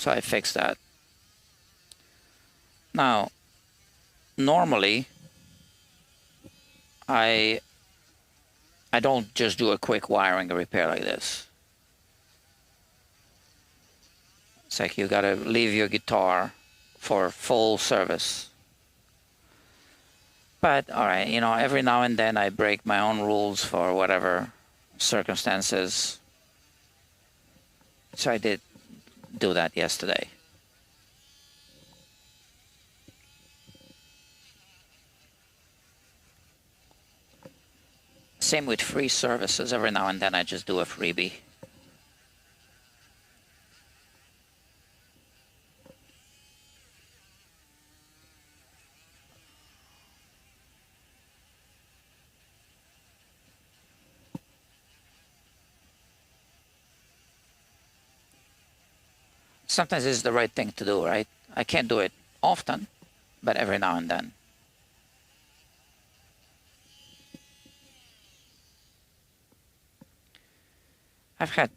I fixed that. Now, normally, I don't just do a quick wiring repair like this. It's like you gotta leave your guitar for full service. But all right, every now and then I break my own rules for whatever circumstances. So I did do that yesterday. Same with free services. Every now and then I just do a freebie. Sometimes it's the right thing to do, right? I can't do it often, but every now and then. I've had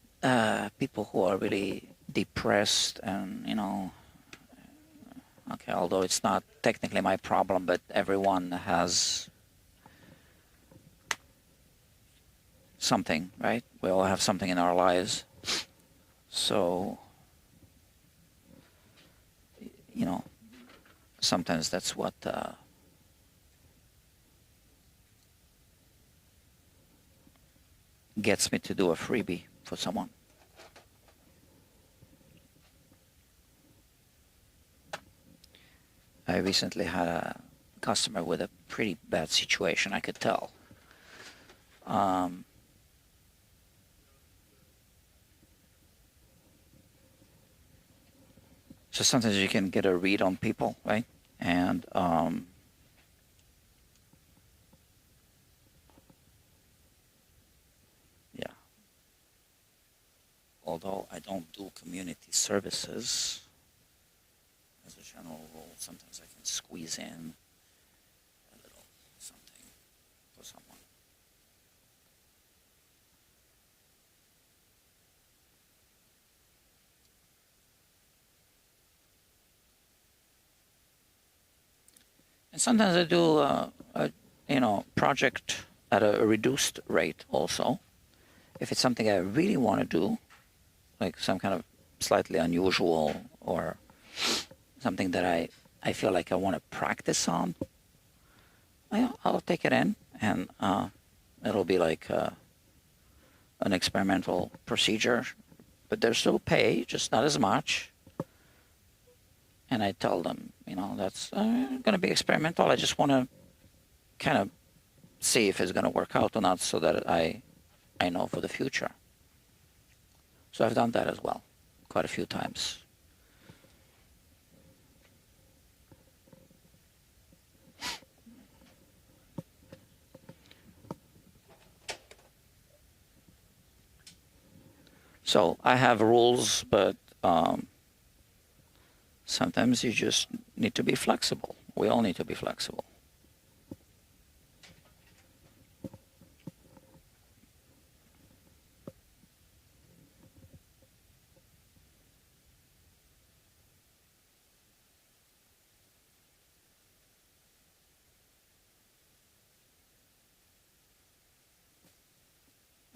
people who are really depressed and, okay, although it's not technically my problem, but everyone has something, right? We all have something in our lives. So, sometimes that's what gets me to do a freebie for someone. I recently had a customer with a pretty bad situation, I could tell. So sometimes you can get a read on people, right? And yeah. Although I don't do community services, as a general rule, sometimes I can squeeze in a little something for someone. And sometimes I do a project at a reduced rate also. If it's something I really want to do, like some kind of slightly unusual or something that I feel like I want to practice on, I'll take it in, and it'll be like an experimental procedure, but there's still pay, just not as much. And I tell them, that's going to be experimental. I just want to kind of see if it's going to work out or not, so that I know for the future. So I've done that as well, quite a few times. So I have rules, but sometimes you just need to be flexible. We all need to be flexible.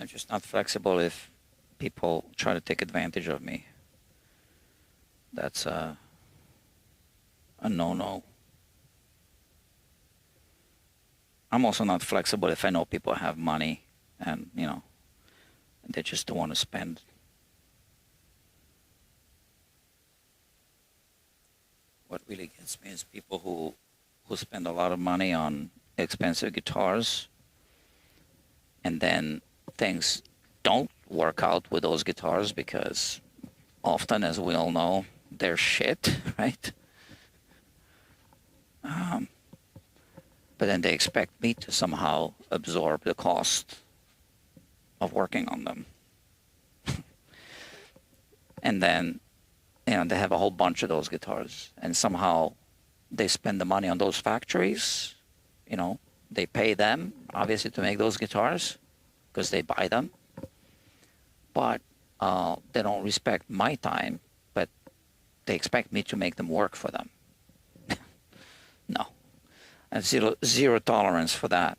I'm just not flexible if people try to take advantage of me. That's a no-no. I'm also not flexible if I know people have money and, you know, they just don't want to spend. What really gets me is people who spend a lot of money on expensive guitars, and then things don't work out with those guitars because often, as we all know, they're shit, right? But then they expect me to somehow absorb the cost of working on them. And then, you know, they have a whole bunch of those guitars, and somehow they spend the money on those factories. You know, they pay them, obviously, to make those guitars because they buy them. But they don't respect my time, but they expect me to make them work for them. No. And zero tolerance for that.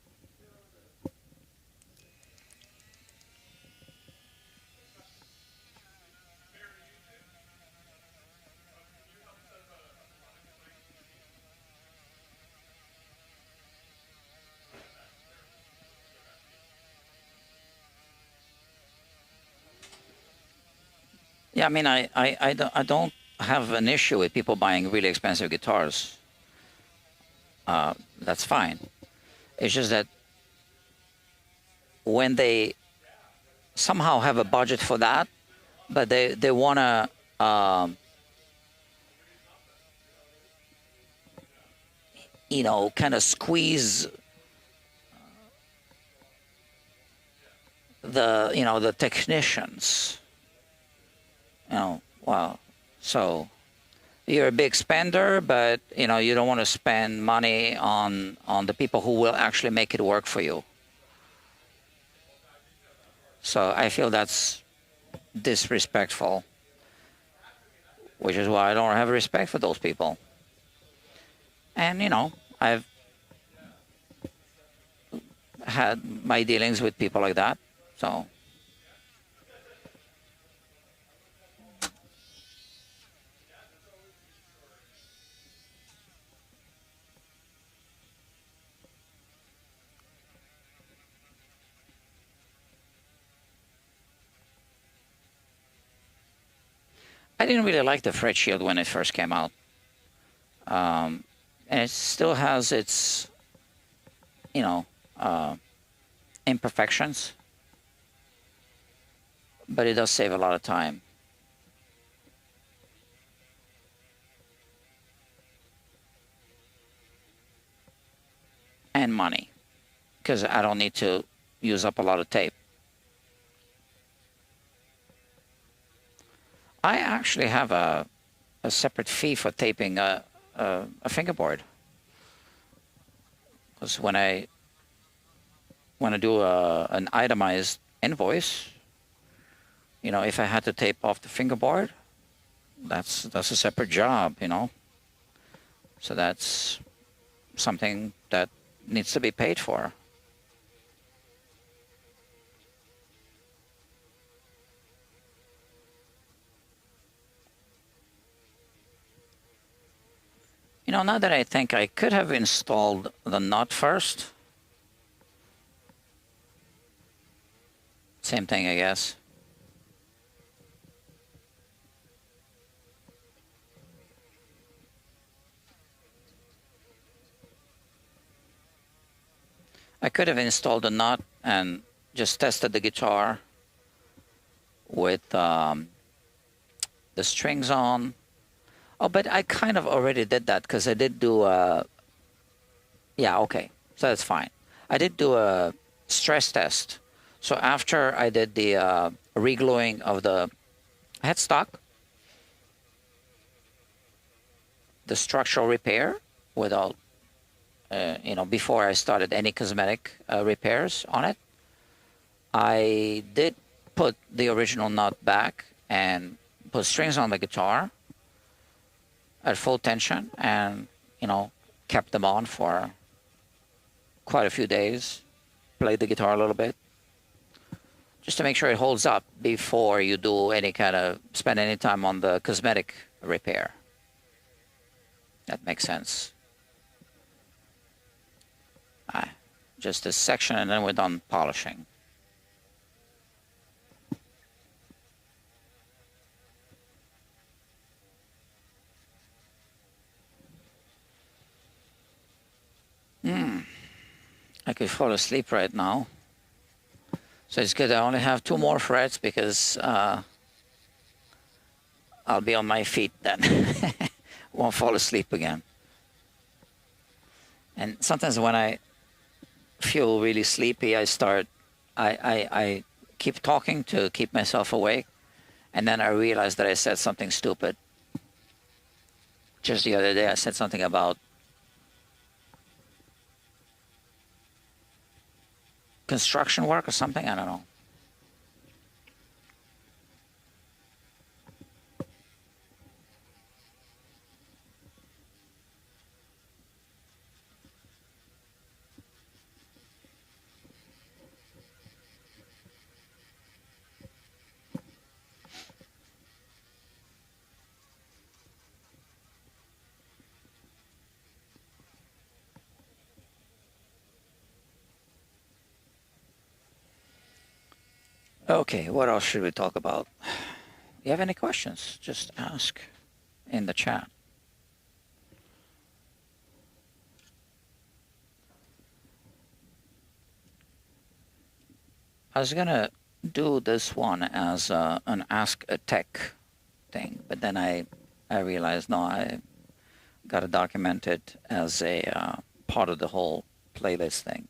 Yeah, I mean, I don't have an issue with people buying really expensive guitars. That's fine. It's just that when they somehow have a budget for that, but they want to you know, kind of squeeze the, you know, the technicians. You know, well, so you're a big spender, but you know, you don't want to spend money on the people who will actually make it work for you. So I feel that's disrespectful, which is why I don't have respect for those people. And you know, I've had my dealings with people like that, so. I didn't really like the Fred Shield when it first came out. And it still has its, you know, imperfections, but it does save a lot of time. And money, because I don't need to use up a lot of tape. I actually have a separate fee for taping a fingerboard. Because when I do an itemized invoice, you know, if I had to tape off the fingerboard, that's a separate job, you know. So that's something that needs to be paid for. You know, now that I think, I could have installed the nut first. Same thing, I guess. I could have installed the nut and just tested the guitar with the strings on. Oh, but I kind of already did that because I did do a... Yeah, okay. So that's fine. I did do a stress test. So after I did the re-gluing of the headstock, the structural repair without, you know, before I started any cosmetic repairs on it, I did put the original nut back and put strings on the guitar at full tension, and you know, kept them on for quite a few days. Played the guitar a little bit just to make sure it holds up before you do any kind of spend any time on the cosmetic repair. That makes sense. just this section, and then we're done polishing. I could fall asleep right now. So it's good I only have 2 more frets because I'll be on my feet then. Won't fall asleep again. And sometimes when I feel really sleepy, I keep talking to keep myself awake. And then I realize that I said something stupid. Just the other day I said something about construction work or something, I don't know. Okay, what else should we talk about? You have any questions? Just ask in the chat. I was gonna do this one as an Ask a Tech thing, but then I realized, no, I gotta document it as a part of the whole playlist thing.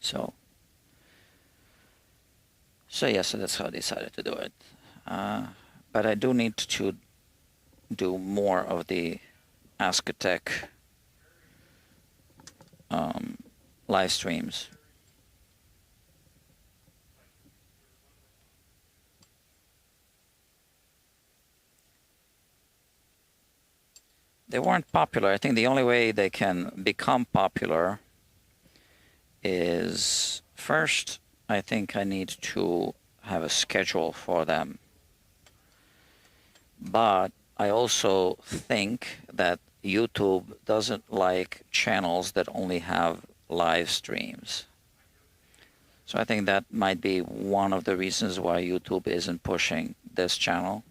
So yeah, so that's how I decided to do it. But I do need to do more of the Ask a Tech live streams. They weren't popular. I think the only way they can become popular is first, I think I need to have a schedule for them. But I also think that YouTube doesn't like channels that only have live streams. So I think that might be one of the reasons why YouTube isn't pushing this channel,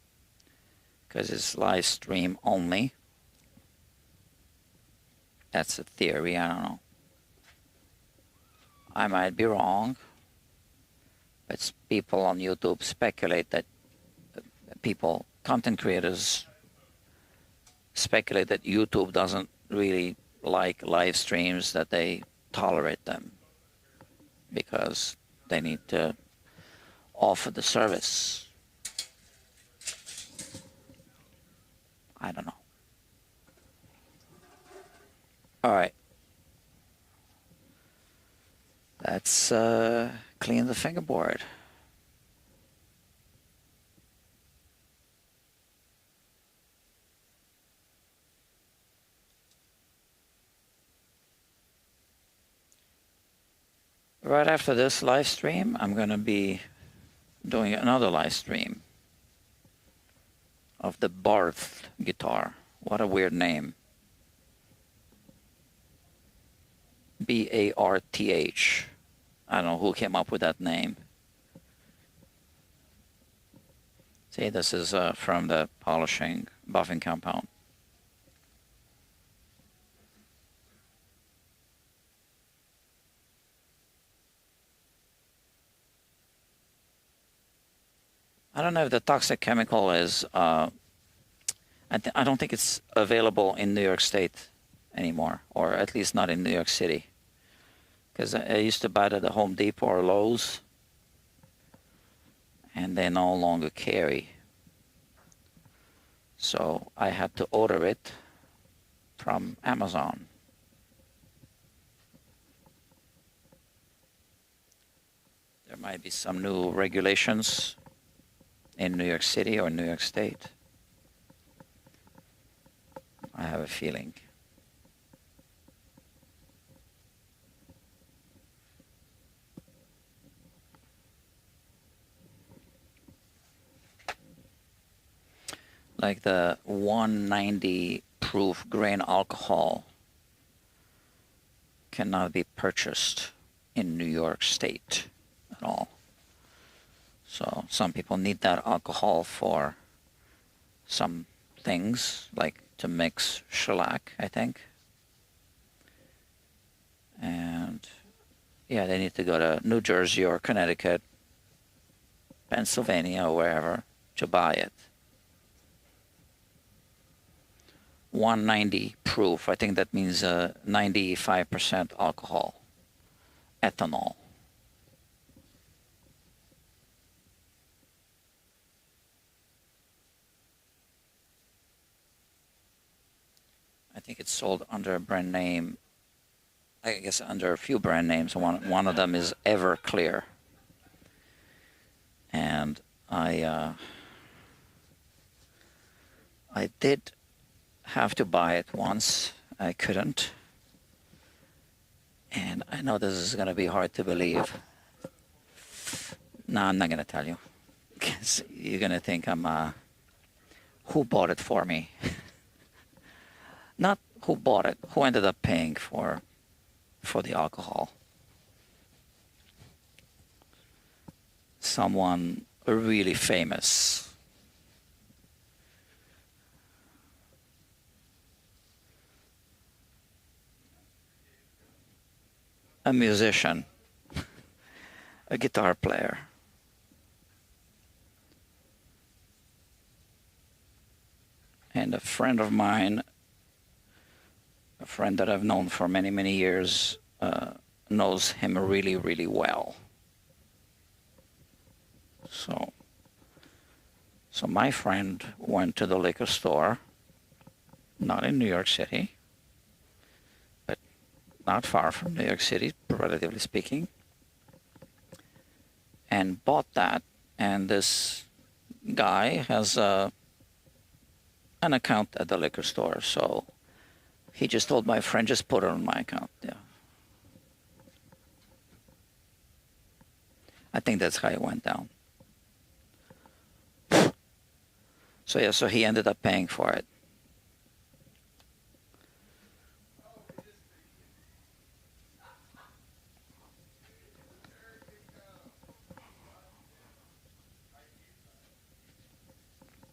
because it's live stream only. That's a theory, I don't know. I might be wrong, but people on YouTube speculate that content creators speculate that YouTube doesn't really like live streams, that they tolerate them because they need to offer the service. I don't know. All right. Let's clean the fingerboard. Right after this live stream, I'm going to be doing another live stream of the Barth guitar. What a weird name. B-A-R-T-H. I don't know who came up with that name. See, this is from the polishing buffing compound. I don't know if the toxic chemical is, I don't think it's available in New York State anymore, or at least not in New York City. Because I used to buy it at the Home Depot or Lowe's, and they no longer carry. So I had to order it from Amazon. There might be some new regulations in New York City or New York State. I have a feeling. Like the 190 proof grain alcohol cannot be purchased in New York State at all. So some people need that alcohol for some things, like to mix shellac, I think. And yeah, they need to go to New Jersey or Connecticut, Pennsylvania, or wherever to buy it. 190 proof. I think that means 95% alcohol, ethanol. I think it's sold under a brand name. I guess under a few brand names. One of them is Everclear, and I did have to buy it once. I couldn't, and I know this is gonna be hard to believe. No, I'm not gonna tell you, because you're gonna think I'm who bought it for me. Not who bought it, who ended up paying for the alcohol. Someone really famous. A musician, a guitar player. And a friend of mine, a friend that I've known for many, many years, knows him really, really well. So my friend went to the liquor store, not in New York City, but not far from New York City, relatively speaking, and bought that. And this guy has an account at the liquor store, so he just told my friend, just put it on my account. Yeah. I think that's how it went down. So yeah, so he ended up paying for it.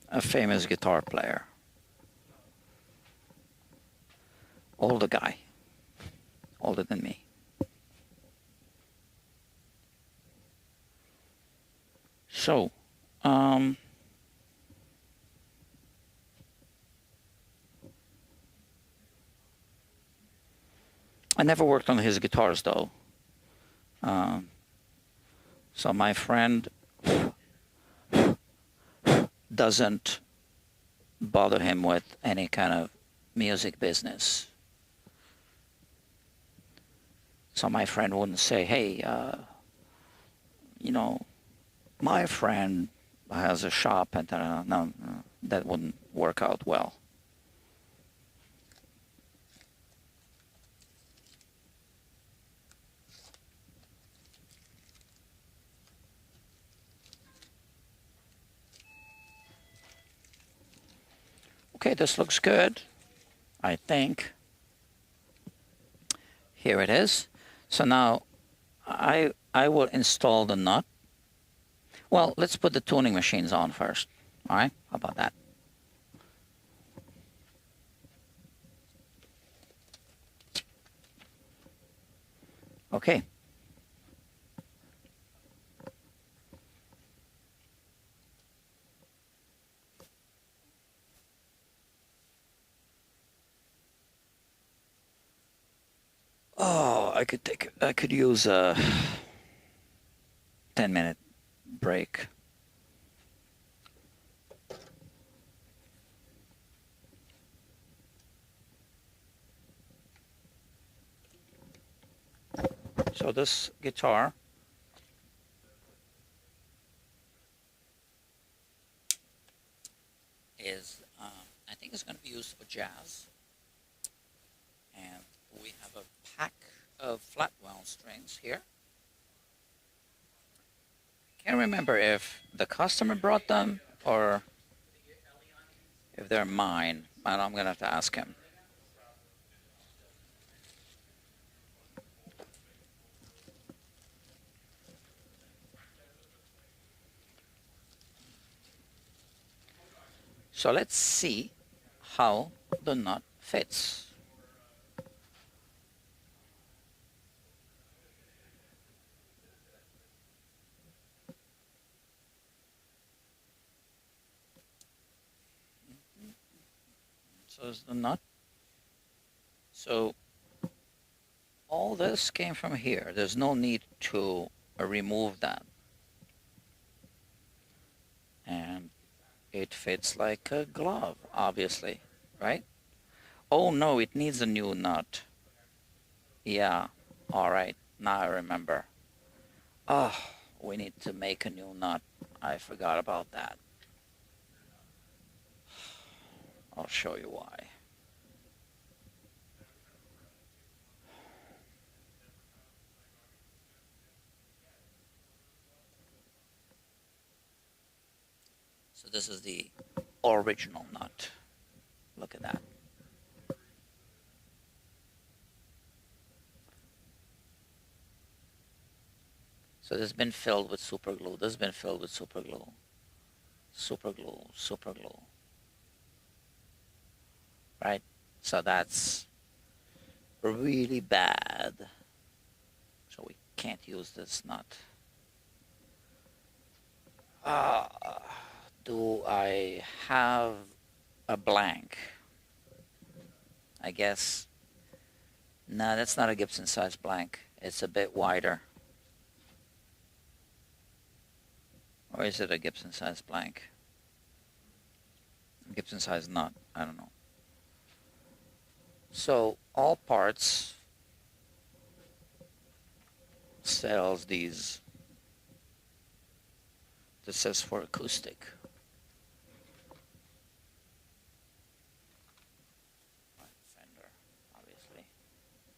A famous guitar player. Older guy. Older than me. So, I never worked on his guitars though. So my friend doesn't bother him with any kind of music business. So my friend wouldn't say, hey, you know, my friend has a shop, and no, that wouldn't work out well. Okay, this looks good, I think. Here it is. So now I will install the nut. Well, let's put the tuning machines on first. All right, how about that? Okay. Oh, I could use a 10-minute break. So this guitar is, I think it's going to be used for jazz. And we have a pack of flat wound strings here. Can't remember if the customer brought them or if they're mine. And I'm going to have to ask him. So let's see how the nut fits. So is the nut. So all this came from here. There's no need to remove that. And it fits like a glove, obviously, right? Oh no, it needs a new nut. Yeah, all right, now I remember. Oh, we need to make a new nut. I forgot about that. I'll show you why. So this is the original nut. Look at that. So this has been filled with super glue. This has been filled with super glue. Super glue, super glue. Right? So that's really bad. So we can't use this nut. Do I have a blank? I guess. No, that's not a Gibson size blank. It's a bit wider. Or is it a Gibson size blank? Gibson size nut. I don't know. So all parts sells these. This says for acoustic. Fender, obviously.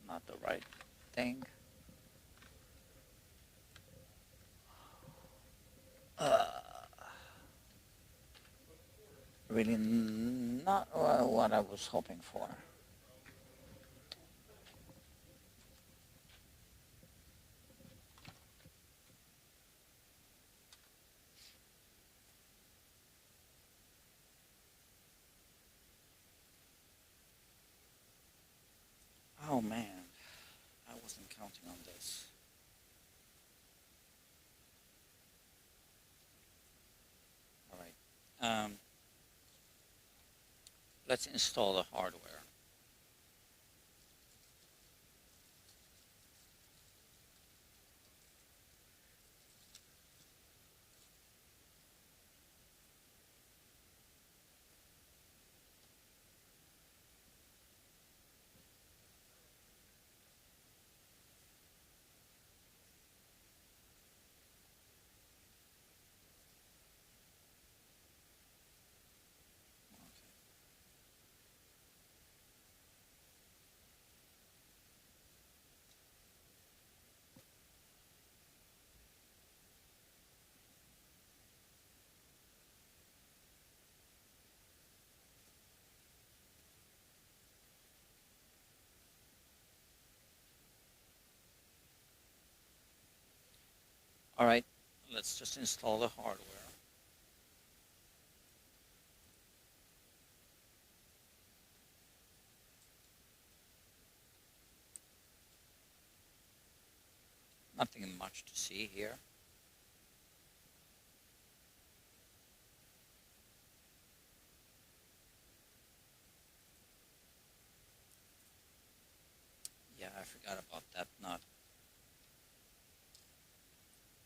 Not the right thing. Really not what I was hoping for. Oh man, I wasn't counting on this. All right, let's install the hardware. All right, let's just install the hardware. Nothing much to see here. Yeah, I forgot about that nut.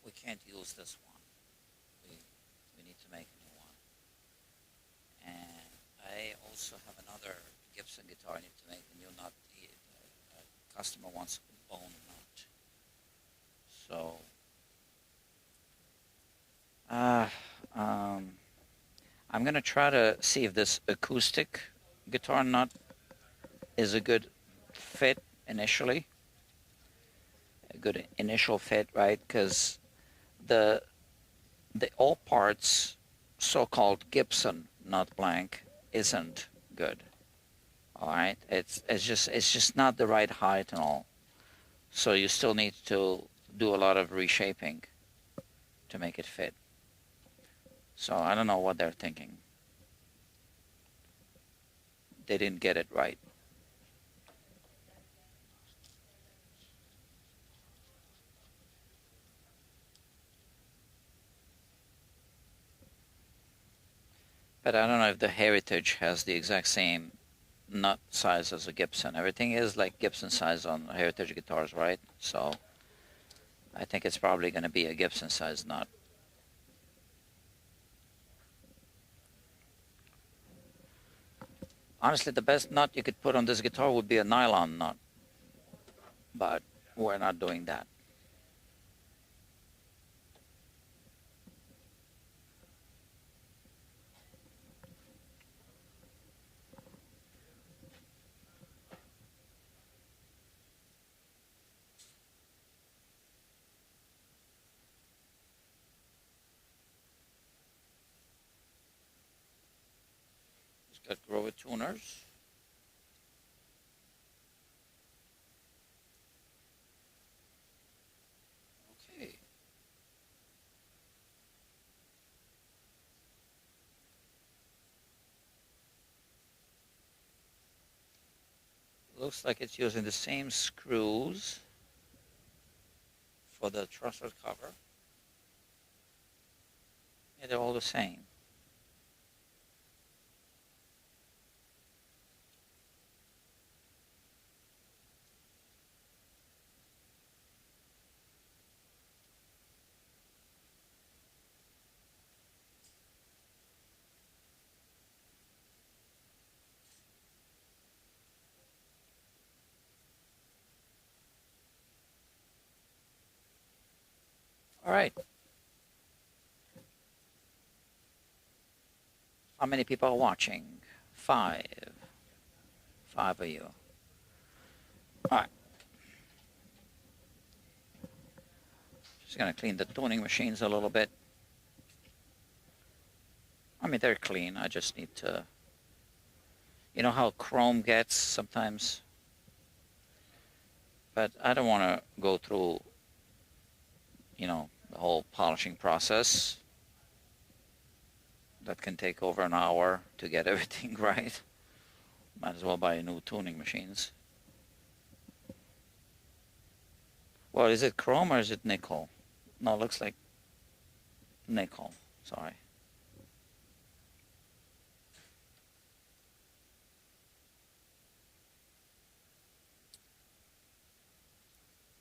We can't use this one. We need to make a new one. And I also have another Gibson guitar I need to make a new nut. The customer wants a bone nut. So, I'm gonna try to see if this acoustic guitar nut is a good fit initially. A good initial fit, right? Because the all parts so-called Gibson nut blank isn't good. All right, it's just not the right height and all. So you still need to do a lot of reshaping to make it fit. So I don't know what they're thinking. they didn't get it right. But I don't know if the Heritage has the exact same nut size as a Gibson. Everything is like Gibson size on Heritage guitars, right? So I think it's probably going to be a Gibson size nut. Honestly, the best nut you could put on this guitar would be a nylon nut, but we're not doing that. It's got Grover tuners. Okay. Looks like it's using the same screws for the trussel cover. Yeah, they're all the same. All right. How many people are watching? 5. 5 of you. All right. Just going to clean the tuning machines a little bit. I mean, they're clean. I just need to... You know how chrome gets sometimes? But I don't want to go through, you know, the whole polishing process. That can take over an hour to get everything right. Might as well buy new tuning machines. Well, is it chrome or is it nickel? No, it looks like nickel. Sorry.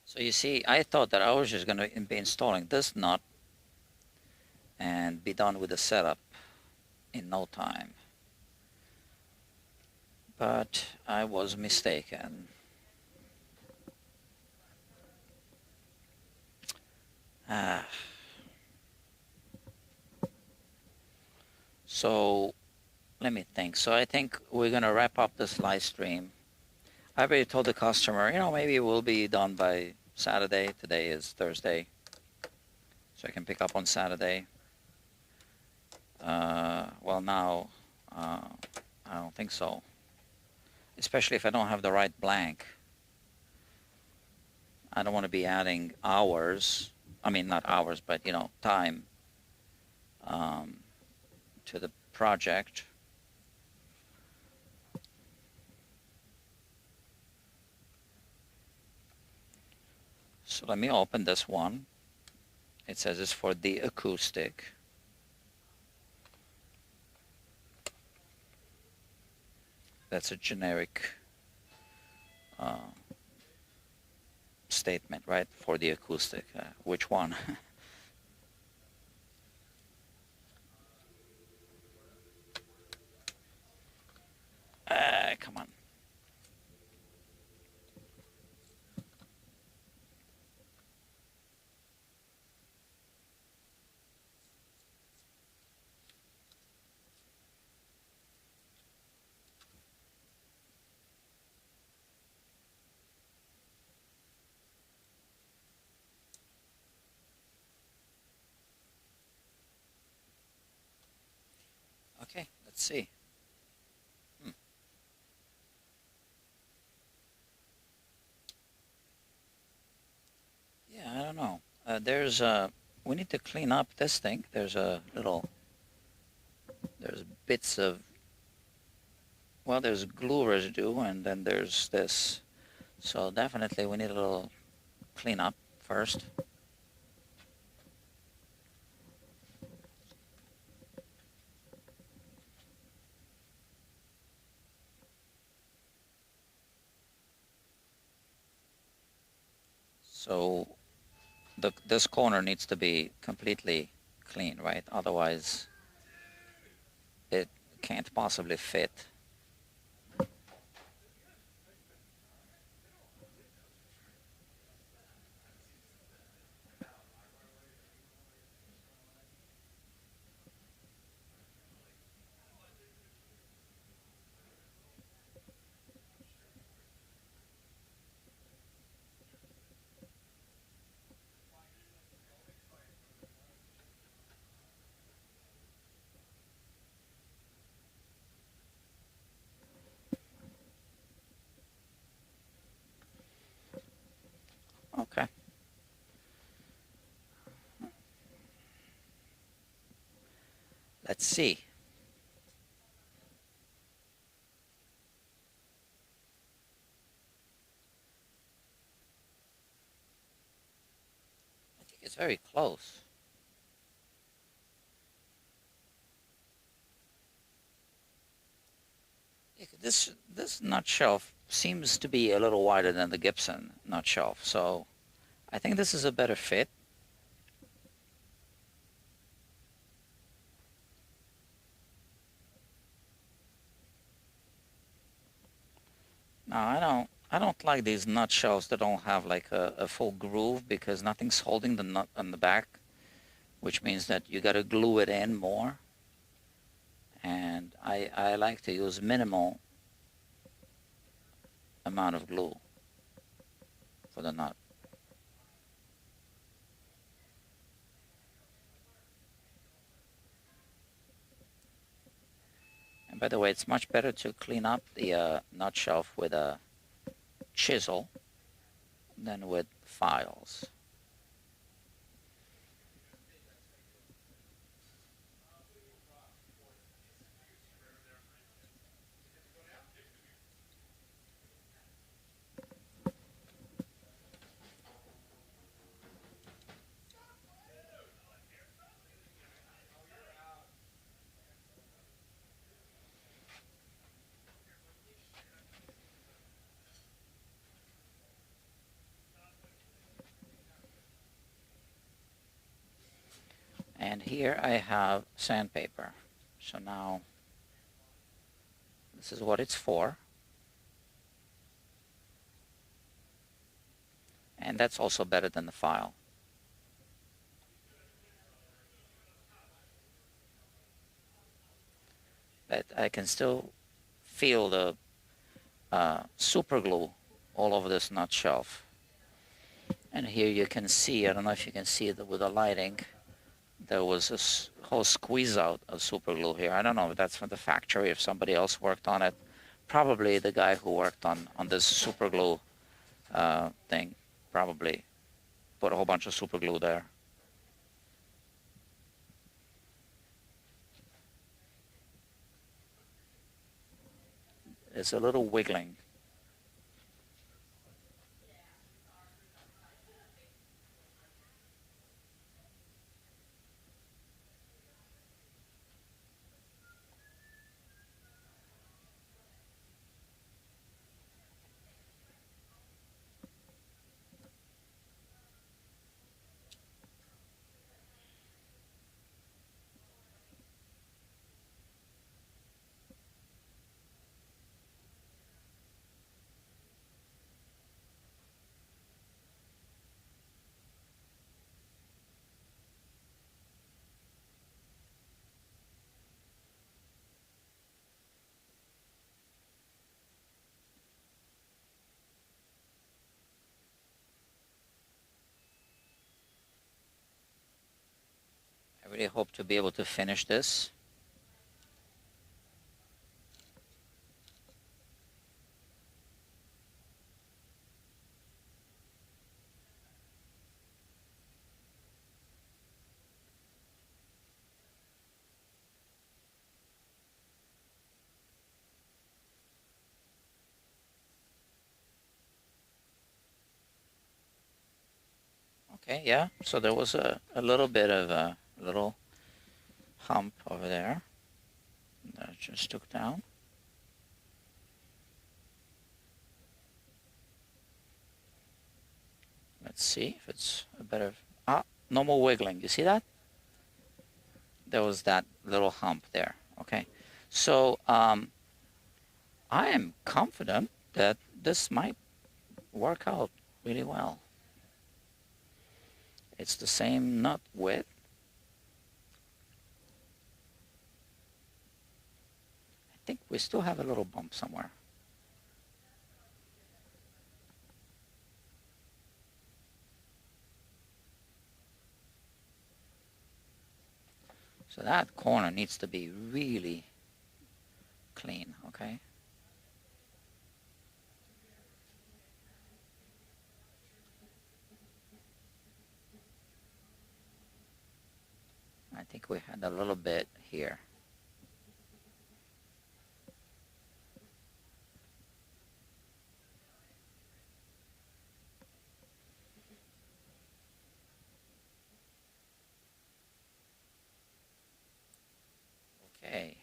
So you see, I thought that I was just going to be installing this nut and be done with the setup in no time. But I was mistaken. So let me think. So I think we're going to wrap up this live stream. I already told the customer, you know, maybe we'll be done by Saturday. Today is Thursday. So I can pick up on Saturday. Well, now, I don't think so. Especially if I don't have the right blank. I don't want to be adding hours. I mean, not hours, but, you know, time to the project. So let me open this one. It says it's for the acoustic. That's a generic statement, right? For the acoustic. Which one? Come on. Okay, let's see. Yeah, I don't know. We need to clean up this thing. There's bits of well, there's glue residue, and then there's this. So definitely we need a little cleanup first. So this corner needs to be completely clean, right? Otherwise, it can't possibly fit. Okay. Let's see. I think it's very close. This nut shelf seems to be a little wider than the Gibson nut shelf, so I think this is a better fit. No, I don't like these nut shelves that don't have like a full groove because nothing's holding the nut on the back, which means that you got to glue it in more. And I like to use minimal amount of glue for the nut. And by the way, it's much better to clean up the nut shelf with a chisel than with files. And here I have sandpaper. So now this is what it's for. And that's also better than the file. But I can still feel the super glue all over this nut shelf. And here you can see, I don't know if you can see it with the lighting, there was this whole squeeze out of super glue here. I don't know if that's from the factory, if somebody else worked on it. Probably the guy who worked on this super glue thing probably put a whole bunch of super glue there. It's a little wiggling. I really hope to be able to finish this. Okay, yeah. So there was a little bit of a little hump over there that I just took down. Let's see if it's a better. Ah, no more wiggling. You see that? There was that little hump there. Okay. So I am confident that this might work out really well. It's the same nut width. I think we still have a little bump somewhere. So that corner needs to be really clean, okay? I think we had a little bit here. Okay.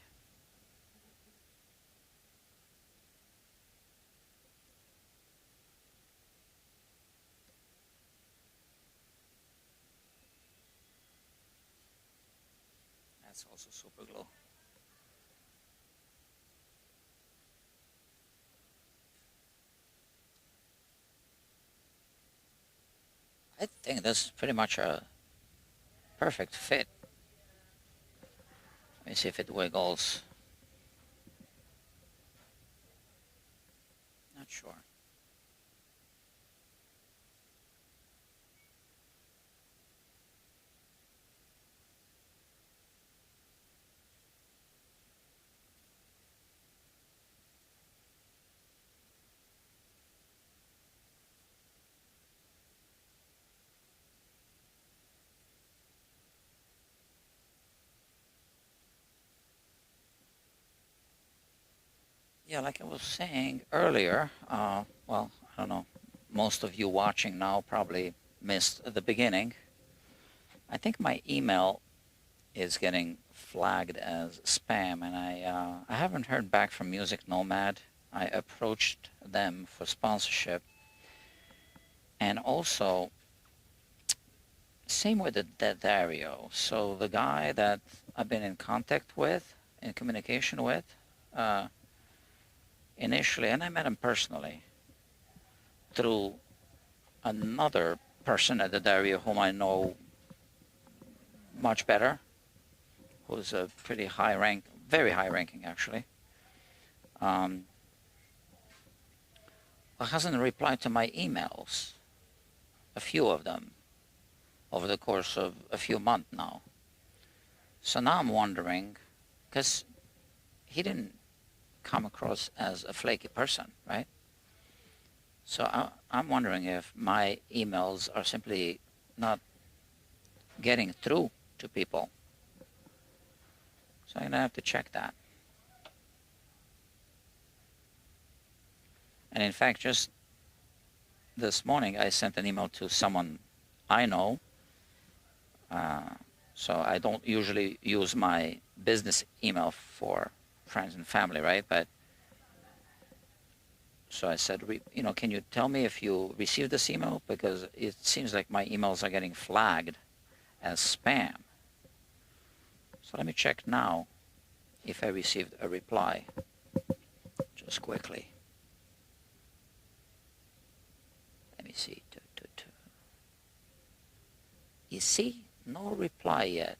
That's also super glue. I think this is pretty much a perfect fit. Let me see if it wiggles. Not sure. Yeah, like I was saying earlier, well, I don't know, most of you watching now probably missed the beginning. I think my email is getting flagged as spam, and I haven't heard back from Music Nomad. I approached them for sponsorship, and also same with the Dario. So the guy that I've been in contact with, in communication with, uh, initially, and I met him personally through another person at the Dario whom I know much better, who's a pretty high rank, very high ranking actually. Hasn't replied to my emails, a few of them, over the course of a few months now. So now I'm wondering, because he didn't come across as a flaky person, right? So I'm wondering if my emails are simply not getting through to people. So I'm gonna have to check that. And in fact, just this morning, I sent an email to someone I know. So I don't usually use my business email for friends and family, right? But so I said, can you tell me if you received this email? Because it seems like my emails are getting flagged as spam. So let me check now if I received a reply, just quickly. Let me see. You see, no reply yet.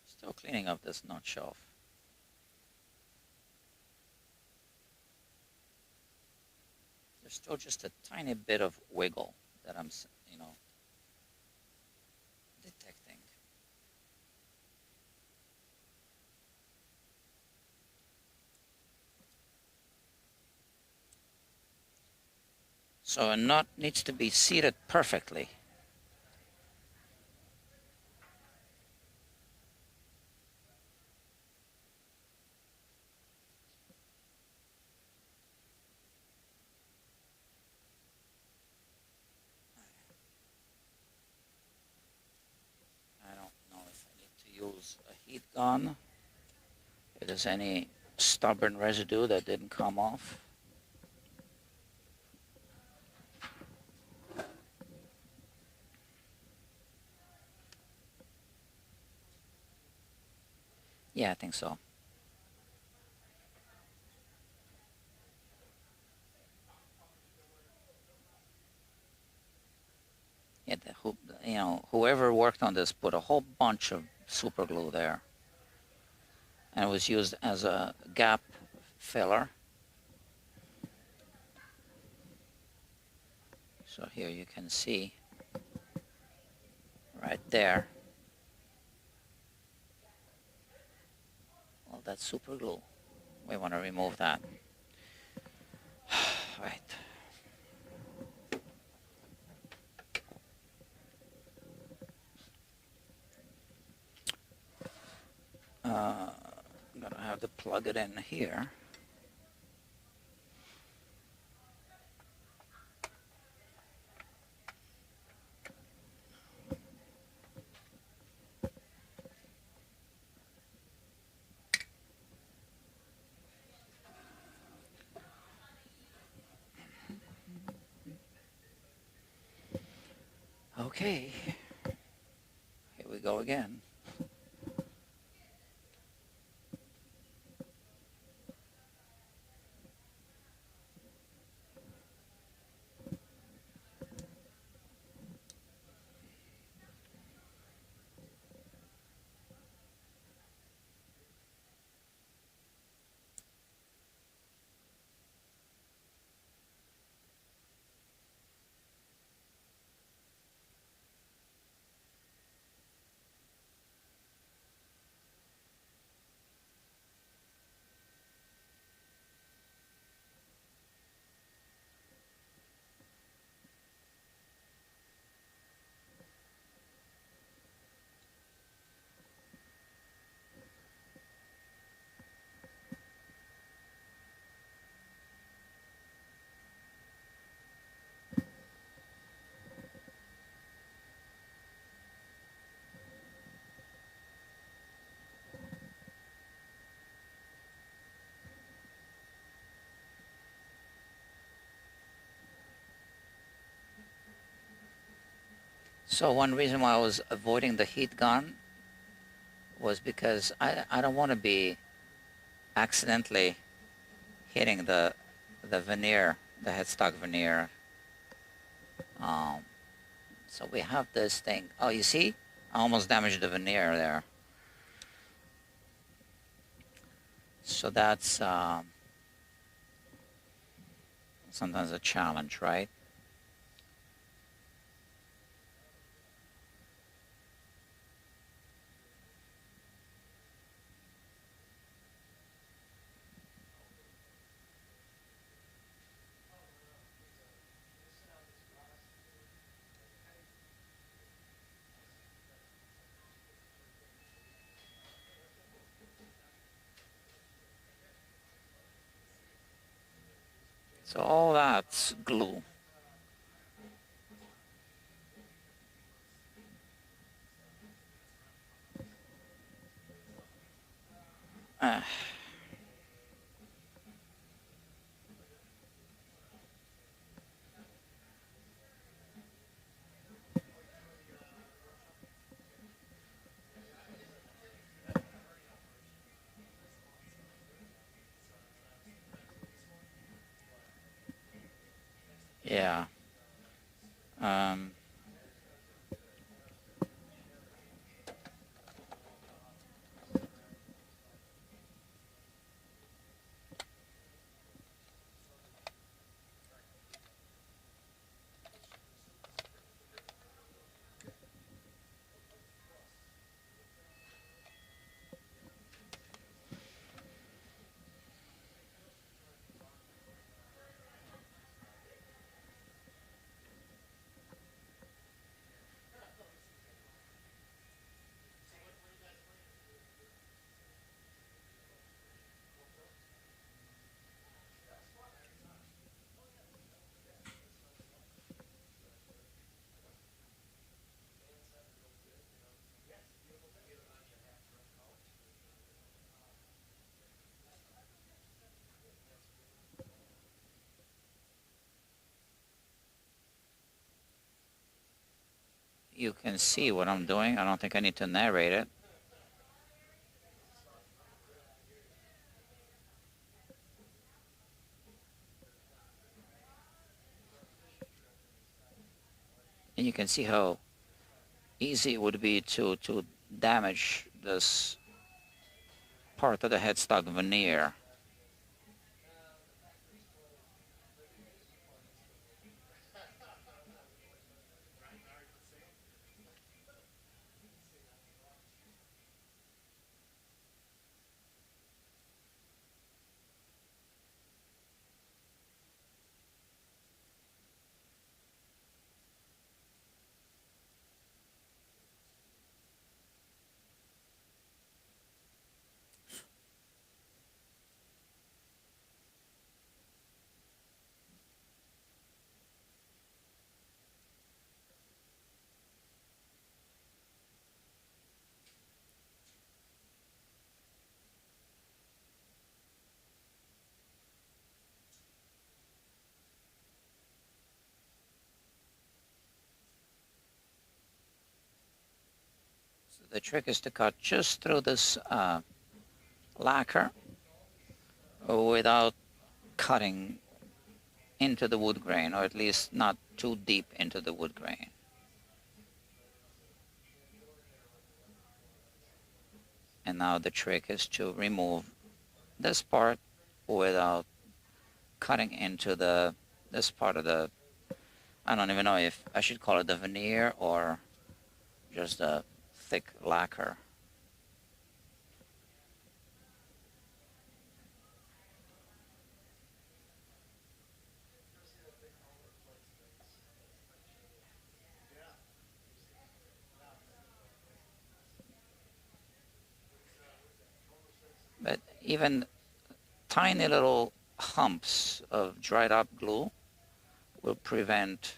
Still cleaning up this nut shelf. there's still just a tiny bit of wiggle that I'm, you know, detecting. So a nut needs to be seated perfectly. I don't know if I need to use a heat gun. If there's any stubborn residue that didn't come off. Yeah, I think so. Yeah, you know, whoever worked on this put a whole bunch of super glue there, and it was used as a gap filler. So here you can see right there. Well, that's super glue. We want to remove that. Right. I'm gonna have to plug it in here. Okay, here we go again. So one reason why I was avoiding the heat gun was because I don't want to be accidentally hitting the veneer, the headstock veneer. So we have this thing. Oh, you see? I almost damaged the veneer there. So that's sometimes a challenge, right? So all that's glue. Uh, yeah. Um, you can see what I'm doing. I don't think I need to narrate it. And you can see how easy it would be to damage this part of the headstock veneer. So the trick is to cut just through this lacquer without cutting into the wood grain, or at least not too deep into the wood grain. And now the trick is to remove this part without cutting into this part of the, I don't even know if I should call it the veneer or just a thick lacquer. But even tiny little humps of dried up glue will prevent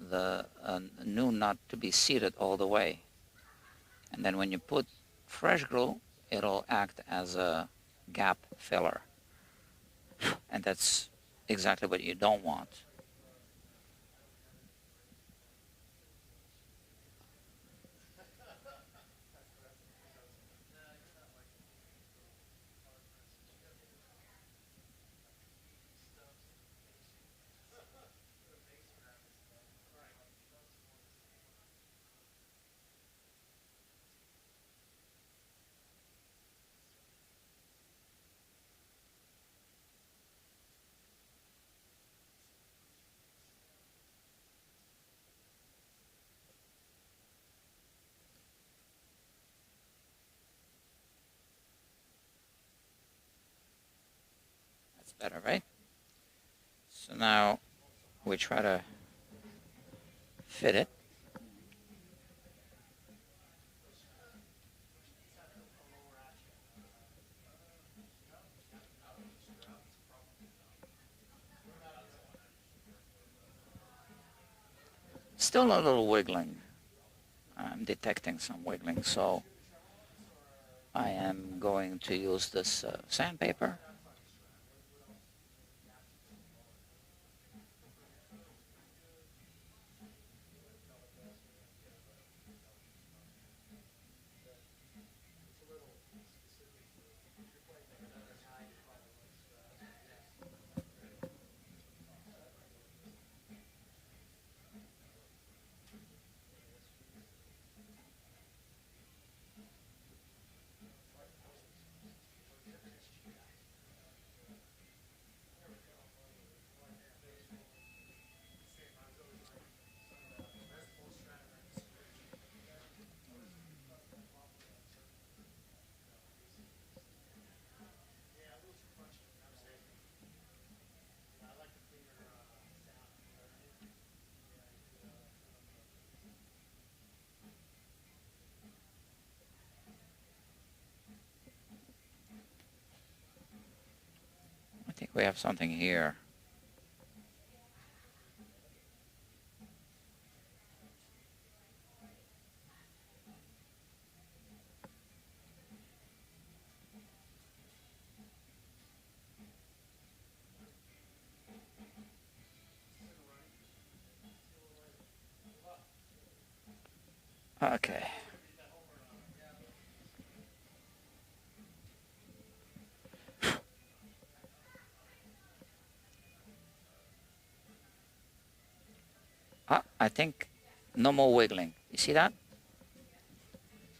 the new nut to be seated all the way. And then when you put fresh glue, it'll act as a gap filler. And that's exactly what you don't want. That's better, right? So now we try to fit it. Still a little wiggling. I'm detecting some wiggling, so I am going to use this sandpaper. I think we have something here. Okay. I think no more wiggling. You see that?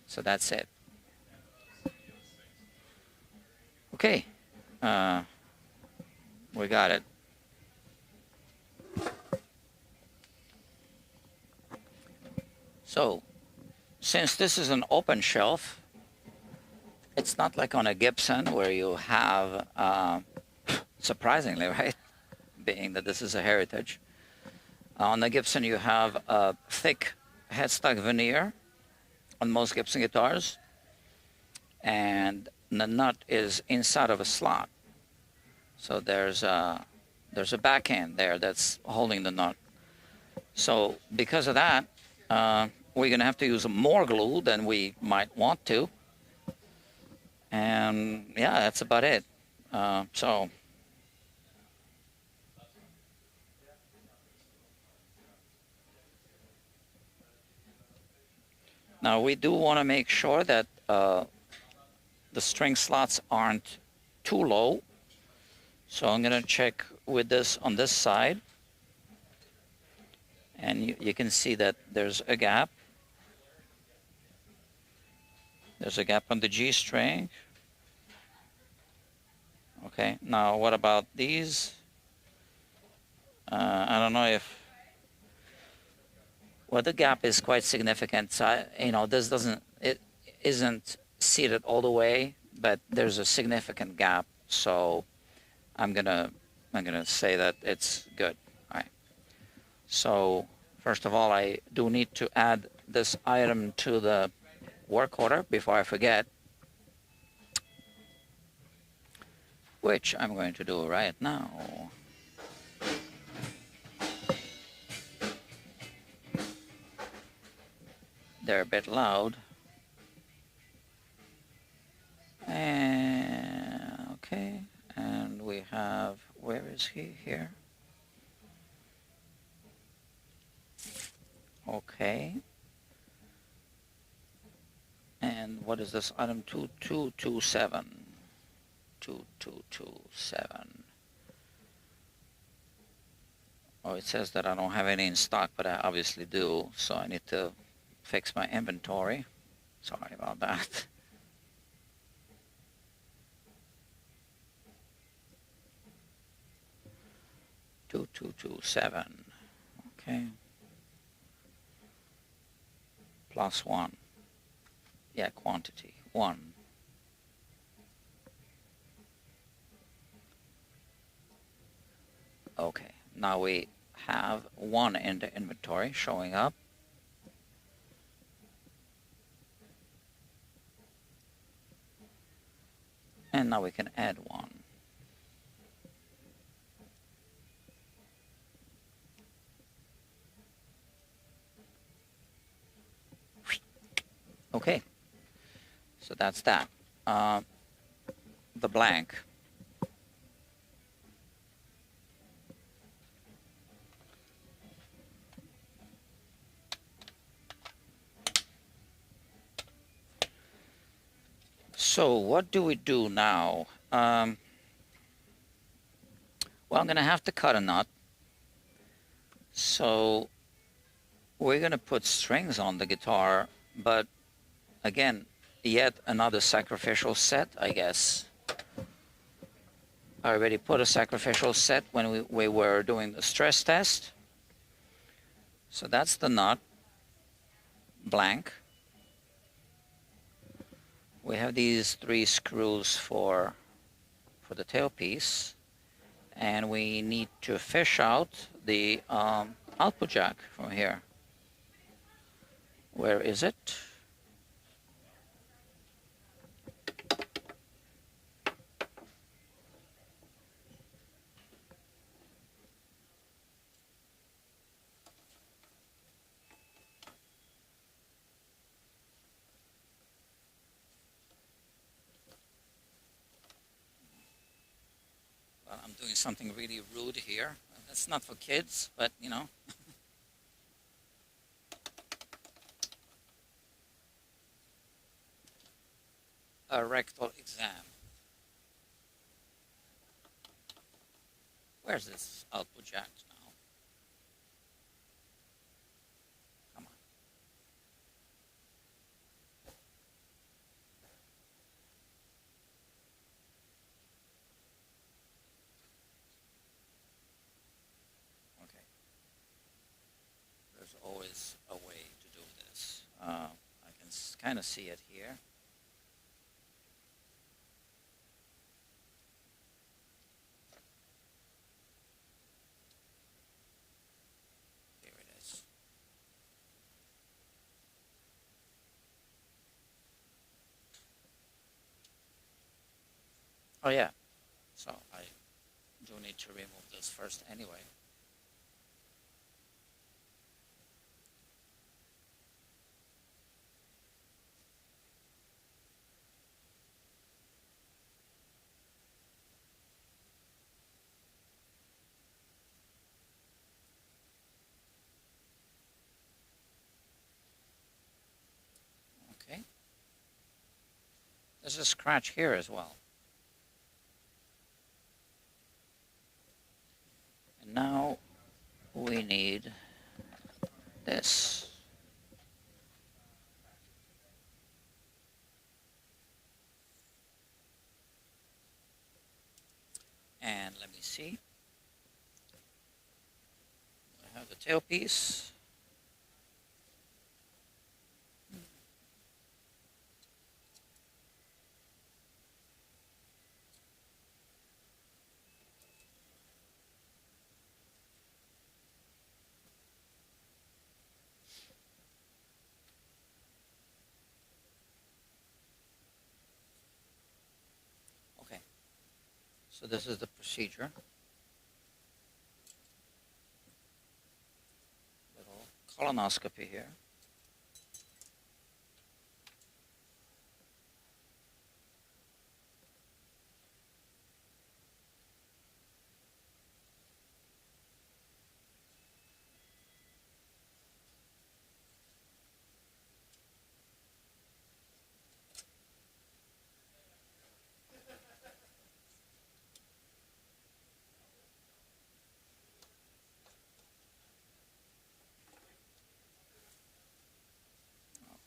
So that's it. Okay. Uh, we got it. So, since this is an open shelf, it's not like on a Gibson where you have, surprisingly, right? Being that this is a heritage. On the Gibson, you have a thick headstock veneer on most Gibson guitars, and the nut is inside of a slot. So there's a back end there that's holding the nut. So because of that, we're gonna have to use more glue than we might want to. And yeah, that's about it. So now we do want to make sure that the string slots aren't too low. So I'm gonna check with this on this side. And you can see that there's a gap. There's a gap on the G string. Okay, now what about these? I don't know if, well, the gap is quite significant. So this it isn't seated all the way, but there's a significant gap. So I'm gonna say that it's good. All right. So first of all, I do need to add this item to the work order before I forget, which I'm going to do right now. They're a bit loud. And okay, and we have, where is he here? Okay. And what is this item? 2227. 2227. Oh, it says that I don't have any in stock, but I obviously do, so I need to fix my inventory. Sorry about that. Two, 227. Okay. Plus 1. Yeah, quantity. 1. Okay. Now we have 1 in the inventory showing up. And now we can add 1. Okay, so that's that. The blank. So what do we do now? Well, I'm going to have to cut a nut. So we're going to put strings on the guitar, but again, yet another sacrificial set, I guess. I already put a sacrificial set when we were doing the stress test. So that's the nut, blank. We have these 3 screws for the tailpiece, and we need to fish out the output jack from here. Where is it? Well, I'm doing something really rude here. That's not for kids, but you know. a rectal exam. Where's this output jack now? Come on. Okay. There's always a way to do this. I can kind of see it here. Here it is. Oh yeah. So I do need to remove this first anyway. Okay. There's a scratch here as well. And now we need this. And let me see. I have the tailpiece. Okay. So this is the procedure. Little colonoscopy here.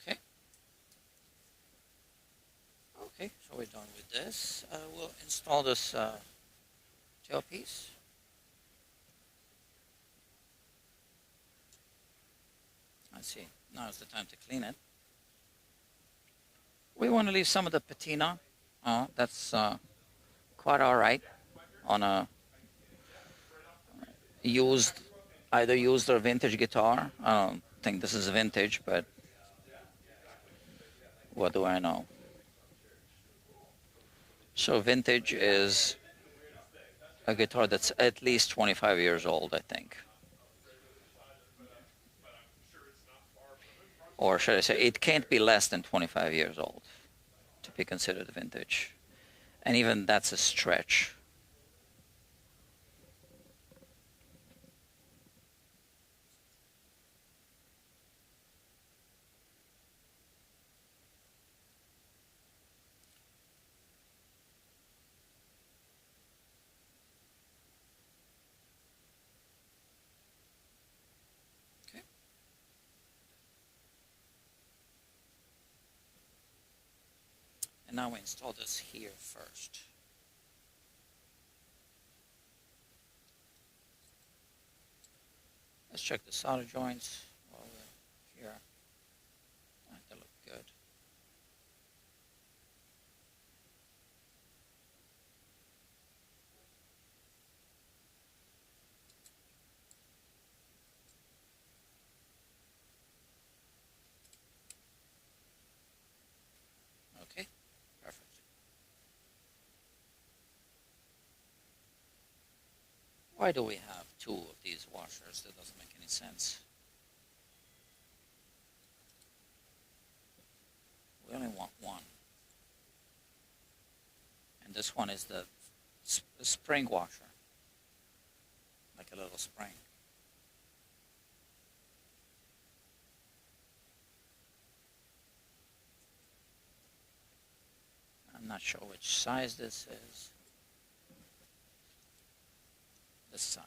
Okay. Okay, so we're done with this. We'll install this tailpiece. I see. Now is the time to clean it. We want to leave some of the patina. That's quite all right on a either used or vintage guitar. I don't think this is vintage, but what do I know? So vintage is a guitar that's at least 25 years old, I think. Or should I say, it can't be less than 25 years old to be considered vintage. And even that's a stretch. Okay. And now we install this here first. Let's check the solder joints while we're here. They look good. Okay, perfect. Why do we have two of these washers? That doesn't make any sense. We only want one. And this one is the spring washer, like a little spring. not sure which size this is. This size.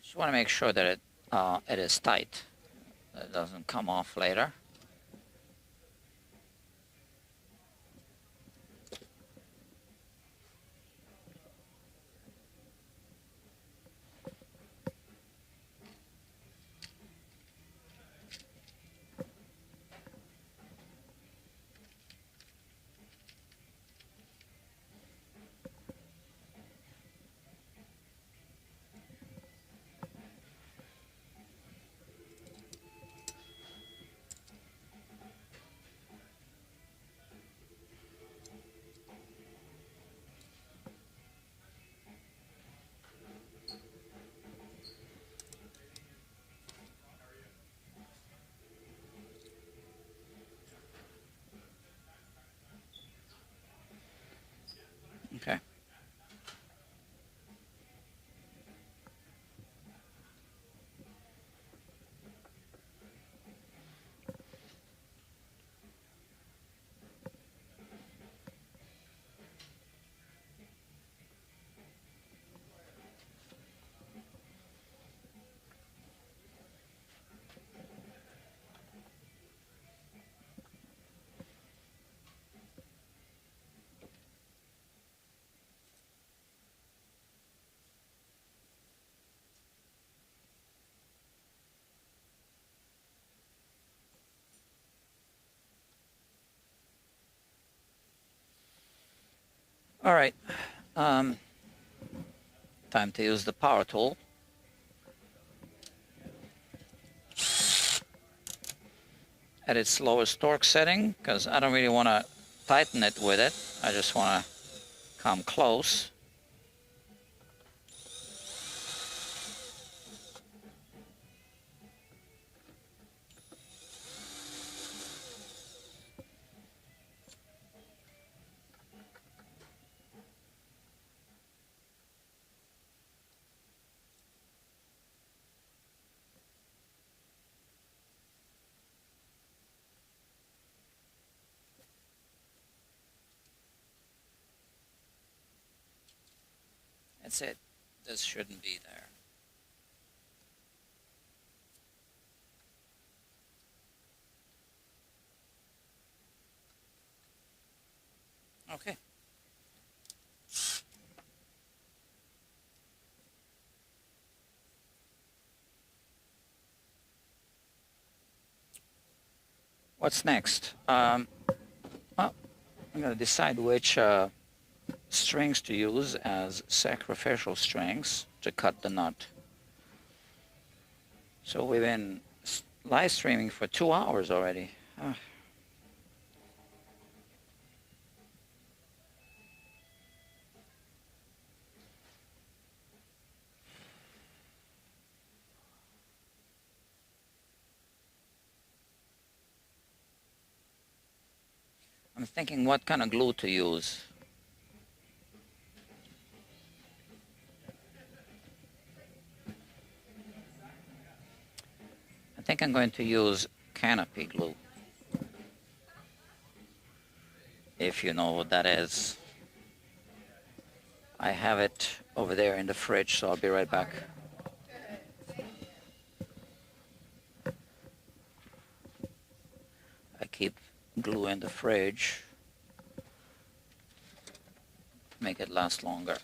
Just want to make sure that it is tight. It doesn't come off later. Okay. All right. Time to use the power tool. At its lowest torque setting, because I don't really want to tighten it with it. I just want to come close. That's it. This shouldn't be there. Okay. What's next? Well, I'm going to decide which strings to use as sacrificial strings to cut the nut. So we've been live streaming for 2 hours already. I'm thinking what kind of glue to use. I think I'm going to use canopy glue, if you know what that is. I have it over there in the fridge, so I'll be right back. I keep glue in the fridge, make it last longer.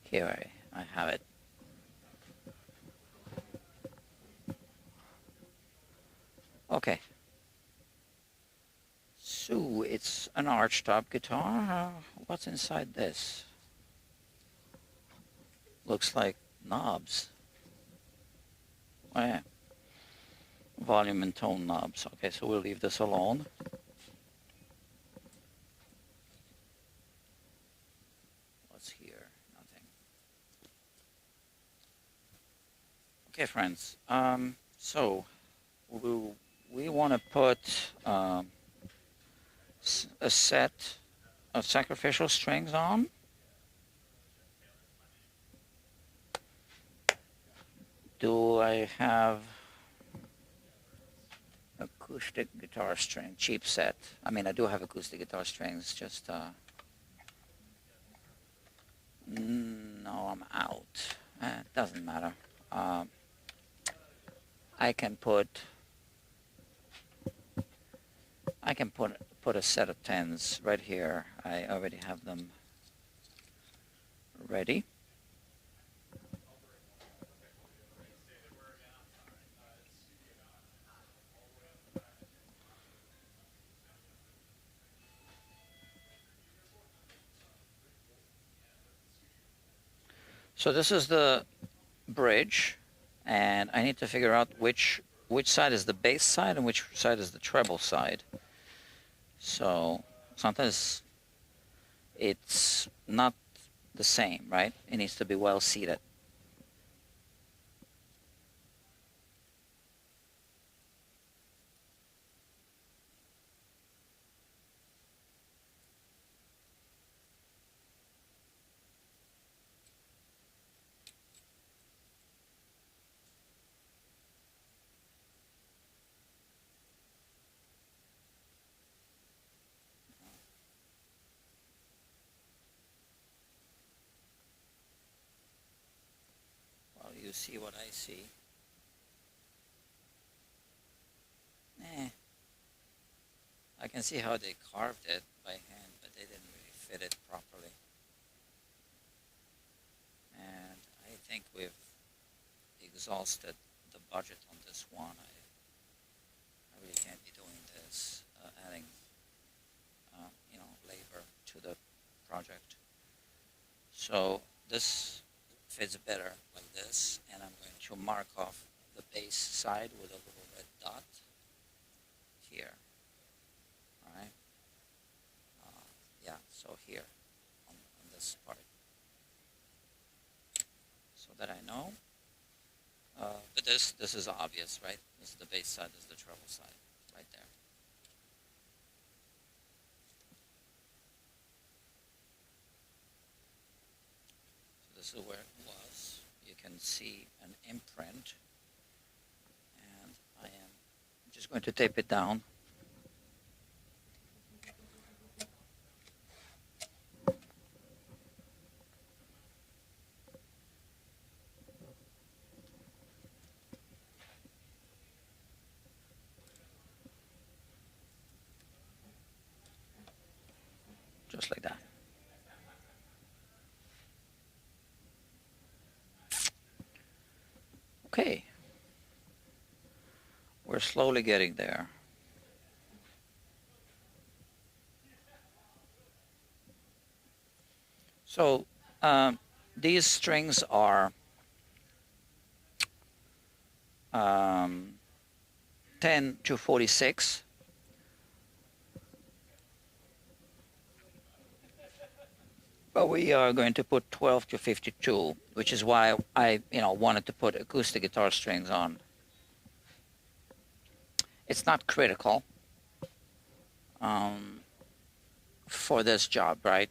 Here I have it. Okay. So it's an archtop guitar. What's inside this? Looks like knobs. Oh yeah. Volume and tone knobs. Okay, so we'll leave this alone. What's here? Nothing. Okay, friends. So we want to put a set of sacrificial strings on. Do I have acoustic guitar string, cheap set? I mean, I do have acoustic guitar strings, just no, I'm out. It doesn't matter. I can put a set of 10s right here. I already have them ready. So this is the bridge, and I need to figure out which side is the bass side and which side is the treble side. So sometimes it's not the same, right? It needs to be well seated. Well, you see what I see. I can see how they carved it by hand, but they didn't really fit it properly. And I think we've exhausted the budget on this one. I really can't be doing this, adding labor to the project. So this fits better like this, and I'm going to mark off the bass side with a little red dot here. All right. Yeah, so here on this part, so that I know. But this is obvious, right? This is the bass side, this is the treble side, right there. So this is where it was. You can see an imprint, and I am just going to tape it down. Just like that. Okay. We're slowly getting there. So these strings are 10 to 46. But we are going to put 12 to 52, which is why I wanted to put acoustic guitar strings on. It's not critical for this job, right?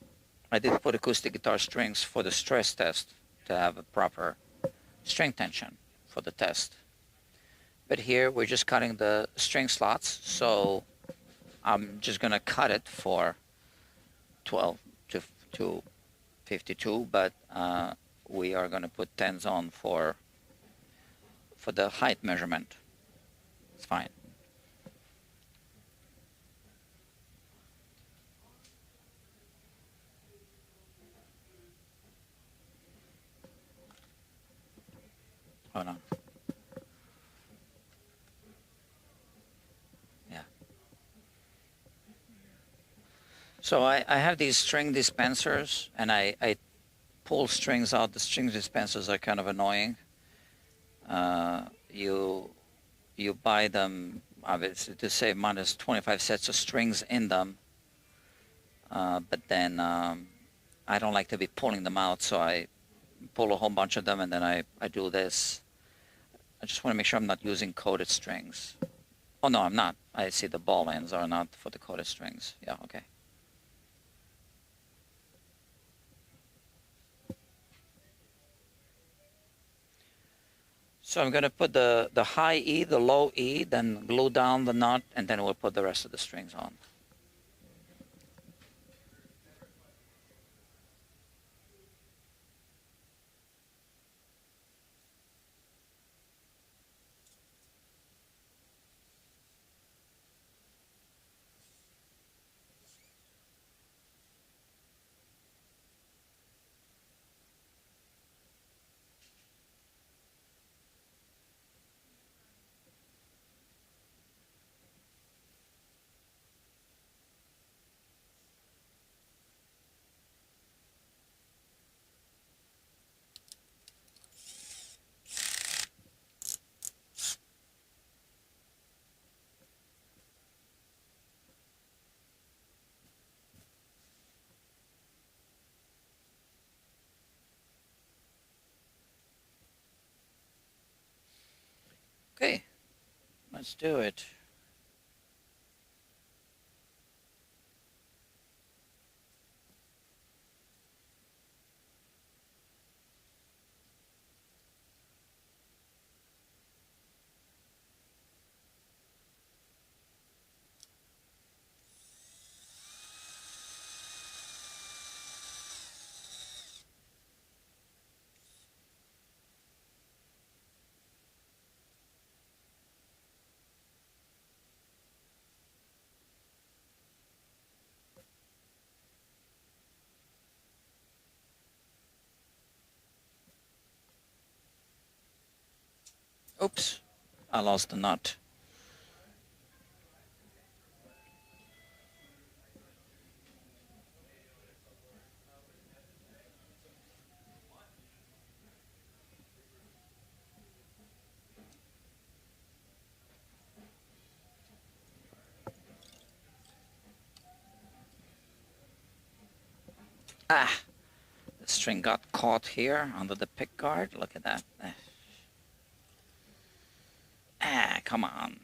I did put acoustic guitar strings for the stress test to have a proper string tension for the test. But here we're just cutting the string slots, so I'm just going to cut it for 12 to 52, but we are going to put 10s on for the height measurement. It's fine. Hold on. Yeah. So I have these string dispensers, and I pull strings out. The string dispensers are kind of annoying. You buy them, obviously, to save money. There's 25 sets of strings in them. But then I don't like to be pulling them out, so I pull a whole bunch of them, and then I do this. I just want to make sure I'm not using coated strings. Oh, no, I'm not. I see the ball ends are not for the coated strings. Yeah, okay. So I'm going to put the high E, the low E, then glue down the nut, and then we'll put the rest of the strings on. Okay, let's do it. Oops, I lost the nut. Ah, the string got caught here under the pick guard. Look at that. Ah, come on.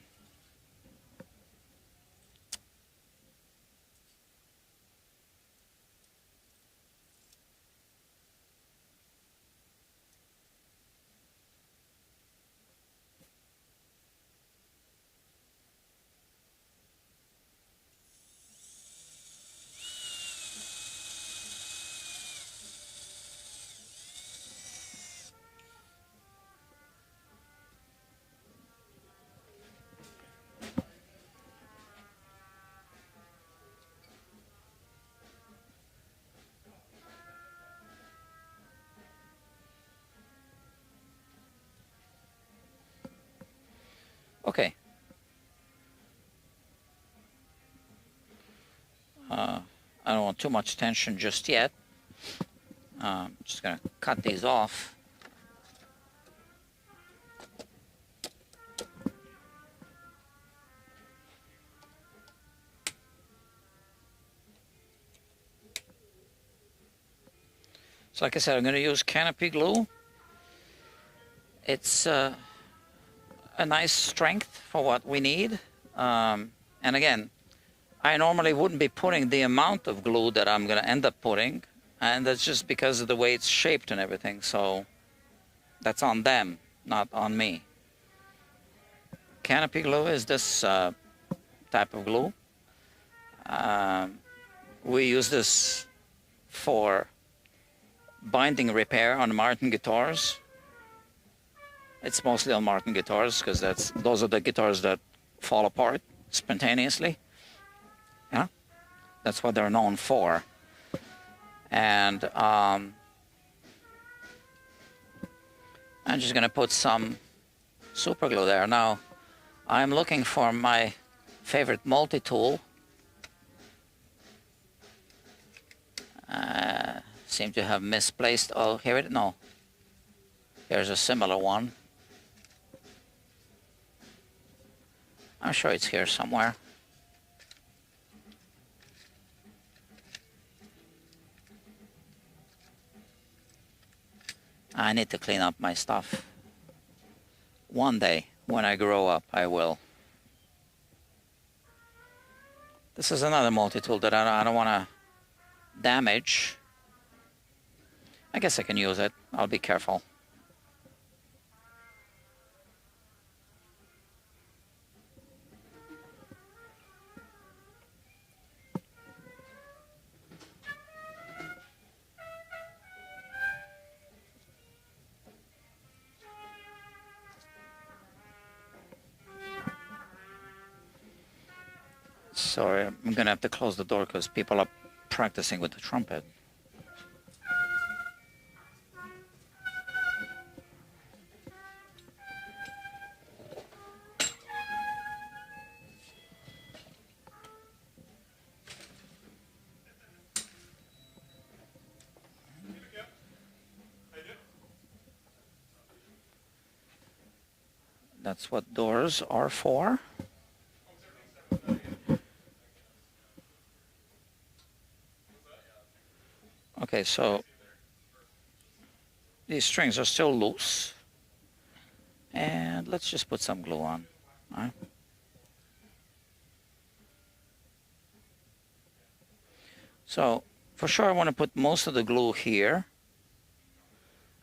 Okay. I don't want too much tension just yet. Just gonna cut these off. So like I said, I'm gonna use canopy glue. It's a nice strength for what we need. And again, I normally wouldn't be putting the amount of glue that I'm gonna end up putting, and that's just because of the way it's shaped and everything. So that's on them, not on me. Canopy glue is this type of glue. We use this for binding repair on Martin guitars. It's mostly on Martin guitars because those are the guitars that fall apart spontaneously. Yeah, that's what they're known for. And I'm just gonna put some super glue there. Now, I'm looking for my favorite multi-tool. Seem to have misplaced, oh, here it, no. Here's a similar one. I'm sure it's here somewhere. I need to clean up my stuff. One day, when I grow up, I will. This is another multi-tool that I don't want to damage. I guess I can use it. I'll be careful. Sorry, I'm gonna have to close the door because people are practicing with the trumpet. That's what doors are for. Okay, so these strings are still loose. And let's just put some glue on. All right. So for sure I want to put most of the glue here.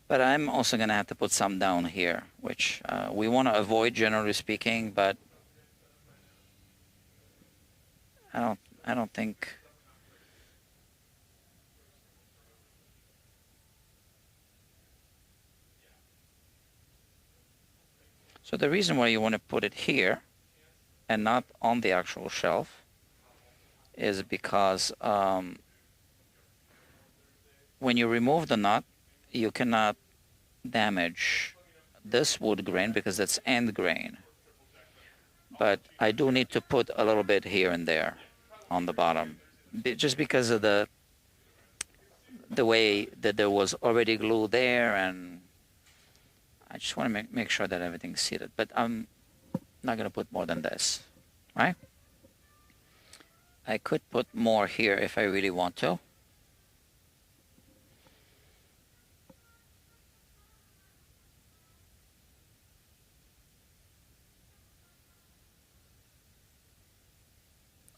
But I'm also going to have to put some down here, which we want to avoid, generally speaking, but I don't think. So the reason why you want to put it here and not on the actual shelf is because when you remove the nut, you cannot damage this wood grain because it's end grain. But I do need to put a little bit here and there on the bottom, just because of the way that there was already glue there, and I just want to make sure that everything's seated. But I'm not going to put more than this, right? I could put more here if I really want to.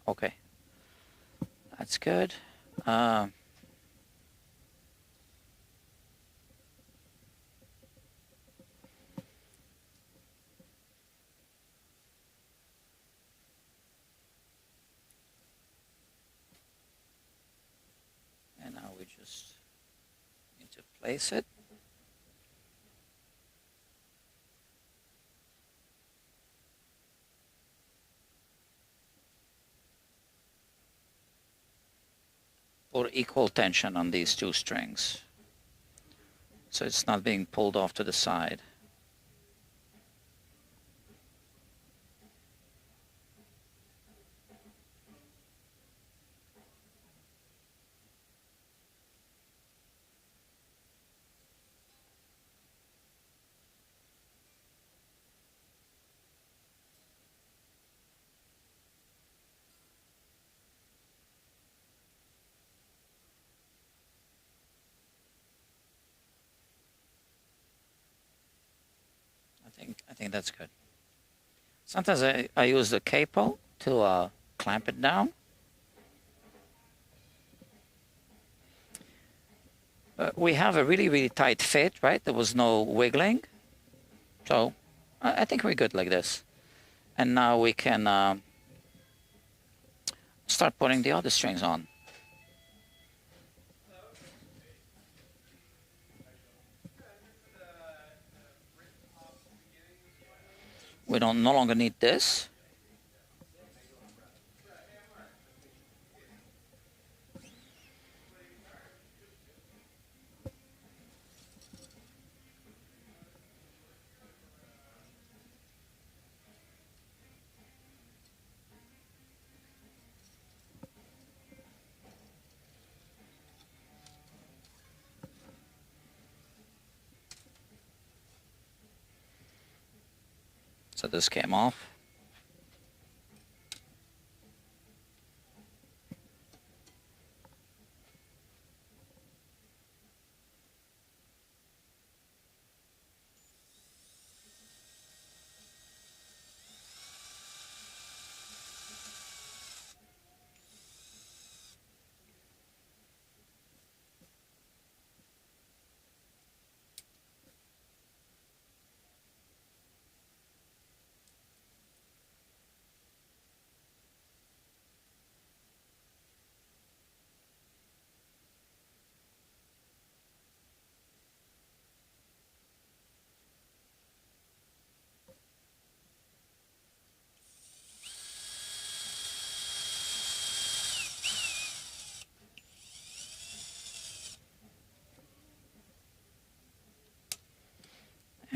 Okay, that's good. And now we just need to place it. Put equal tension on these two strings, so it's not being pulled off to the side. I think that's good. Sometimes I use the capo to clamp it down. We have a really, really tight fit, right? There was no wiggling. So I think we're good like this. And now we can start putting the other strings on. We no longer need this. So this came off.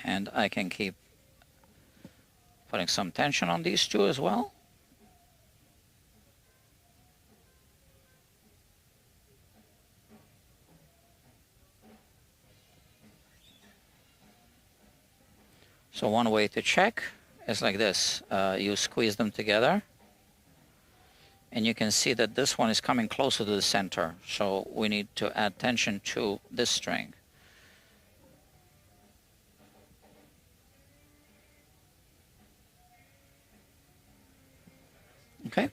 And I can keep putting some tension on these two as well. So one way to check is like this. You squeeze them together, and you can see that this one is coming closer to the center. So we need to add tension to this string. Okay.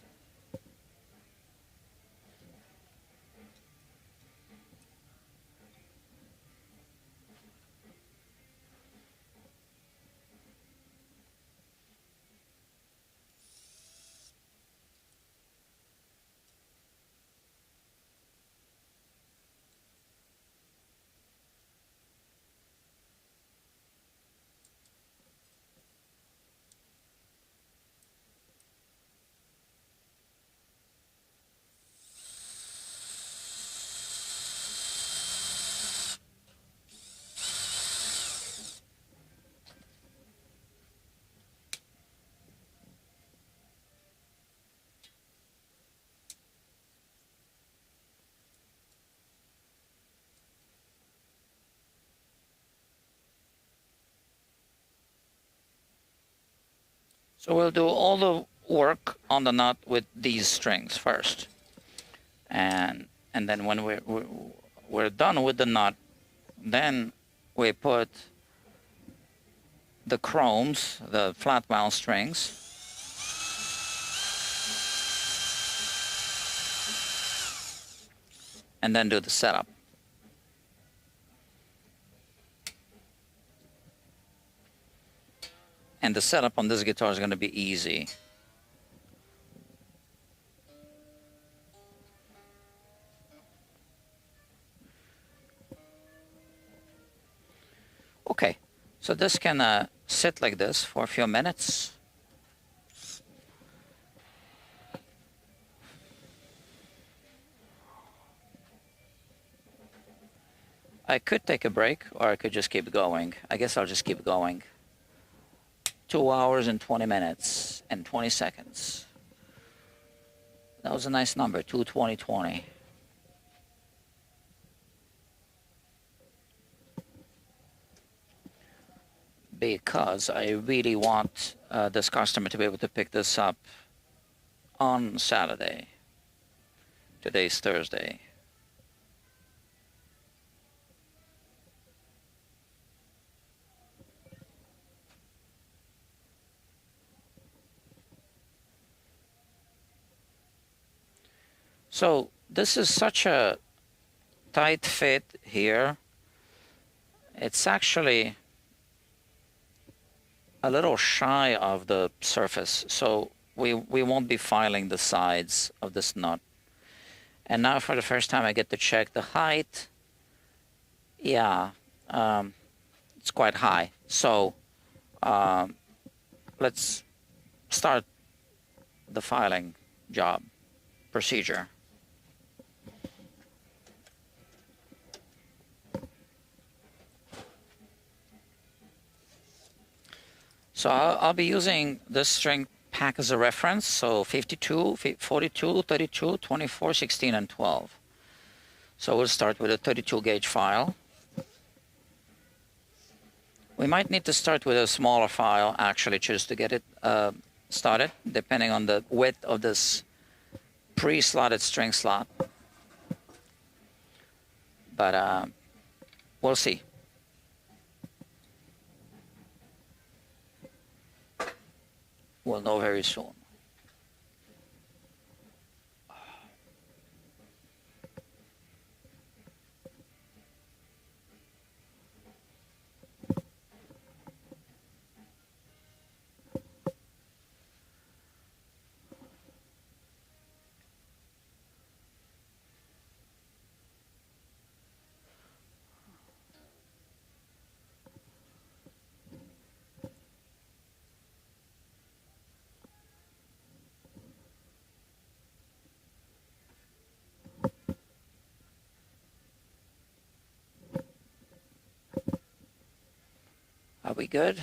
So we'll do all the work on the nut with these strings first, and then when we're done with the nut, then we put the chromes, the flat mount strings, and then do the setup. And the setup on this guitar is going to be easy. Okay, so this can sit like this for a few minutes. I could take a break, or I could just keep going. I guess I'll just keep going. 2 hours and 20 minutes and 20 seconds. That was a nice number, 2:20:20. Because I really want this customer to be able to pick this up on Saturday. Today's Thursday. So this is such a tight fit here. It's actually a little shy of the surface, so we won't be filing the sides of this nut. And now for the first time I get to check the height. Yeah, it's quite high. So let's start the filing job procedure. So I'll be using this string pack as a reference, so 52, 42, 32, 24, 16, and 12. So we'll start with a 32 gauge file. We might need to start with a smaller file, actually, just to get it started, depending on the width of this pre-slotted string slot. But we'll see. We'll know very soon. Are we good?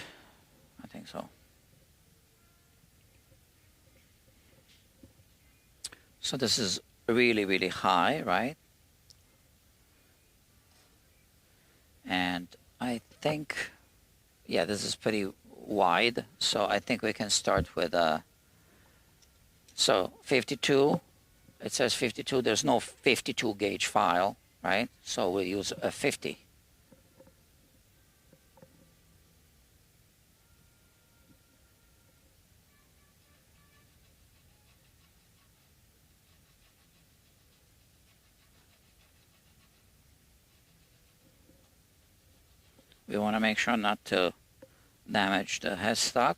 I think so. So this is really, really high, right? And I think, yeah, this is pretty wide. So I think we can start with so 52. It says 52. There's no 52 gauge file, right? So we'll use a 50. We want to make sure not to damage the headstock.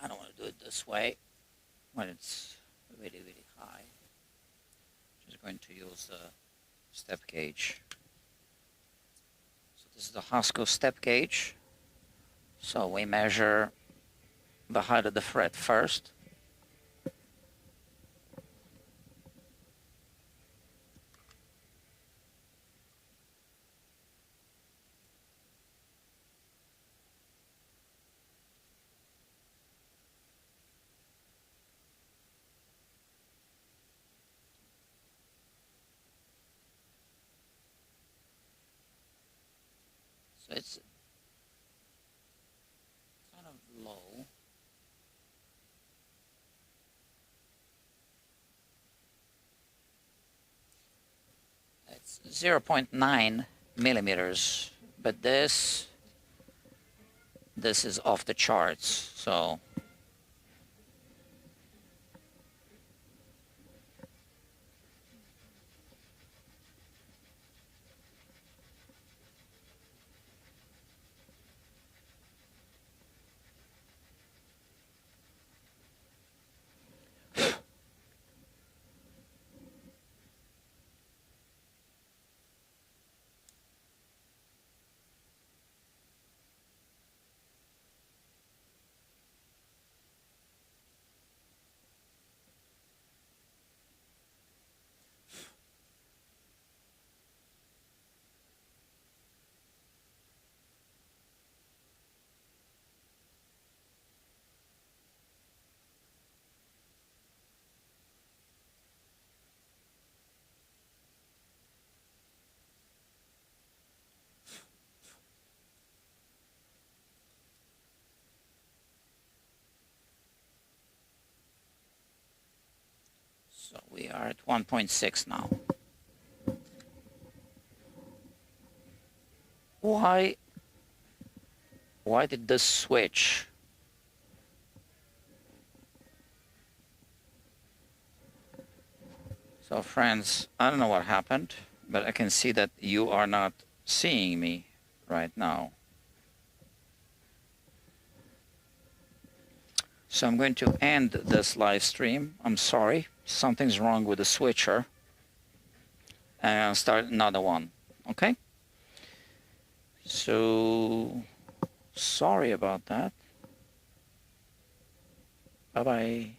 I don't want to do it this way when it's really, really high. Just going to use the step gauge. So this is the Hosco step gauge. So we measure the height of the fret first. So it's kind of low. It's 0.9 millimeters, but this is off the charts. So we are at 1.6 now. Why did this switch? So friends, I don't know what happened, but I can see that you are not seeing me right now. So I'm going to end this live stream. I'm sorry, something's wrong with the switcher. And I'll start another one, okay? So, sorry about that. Bye-bye.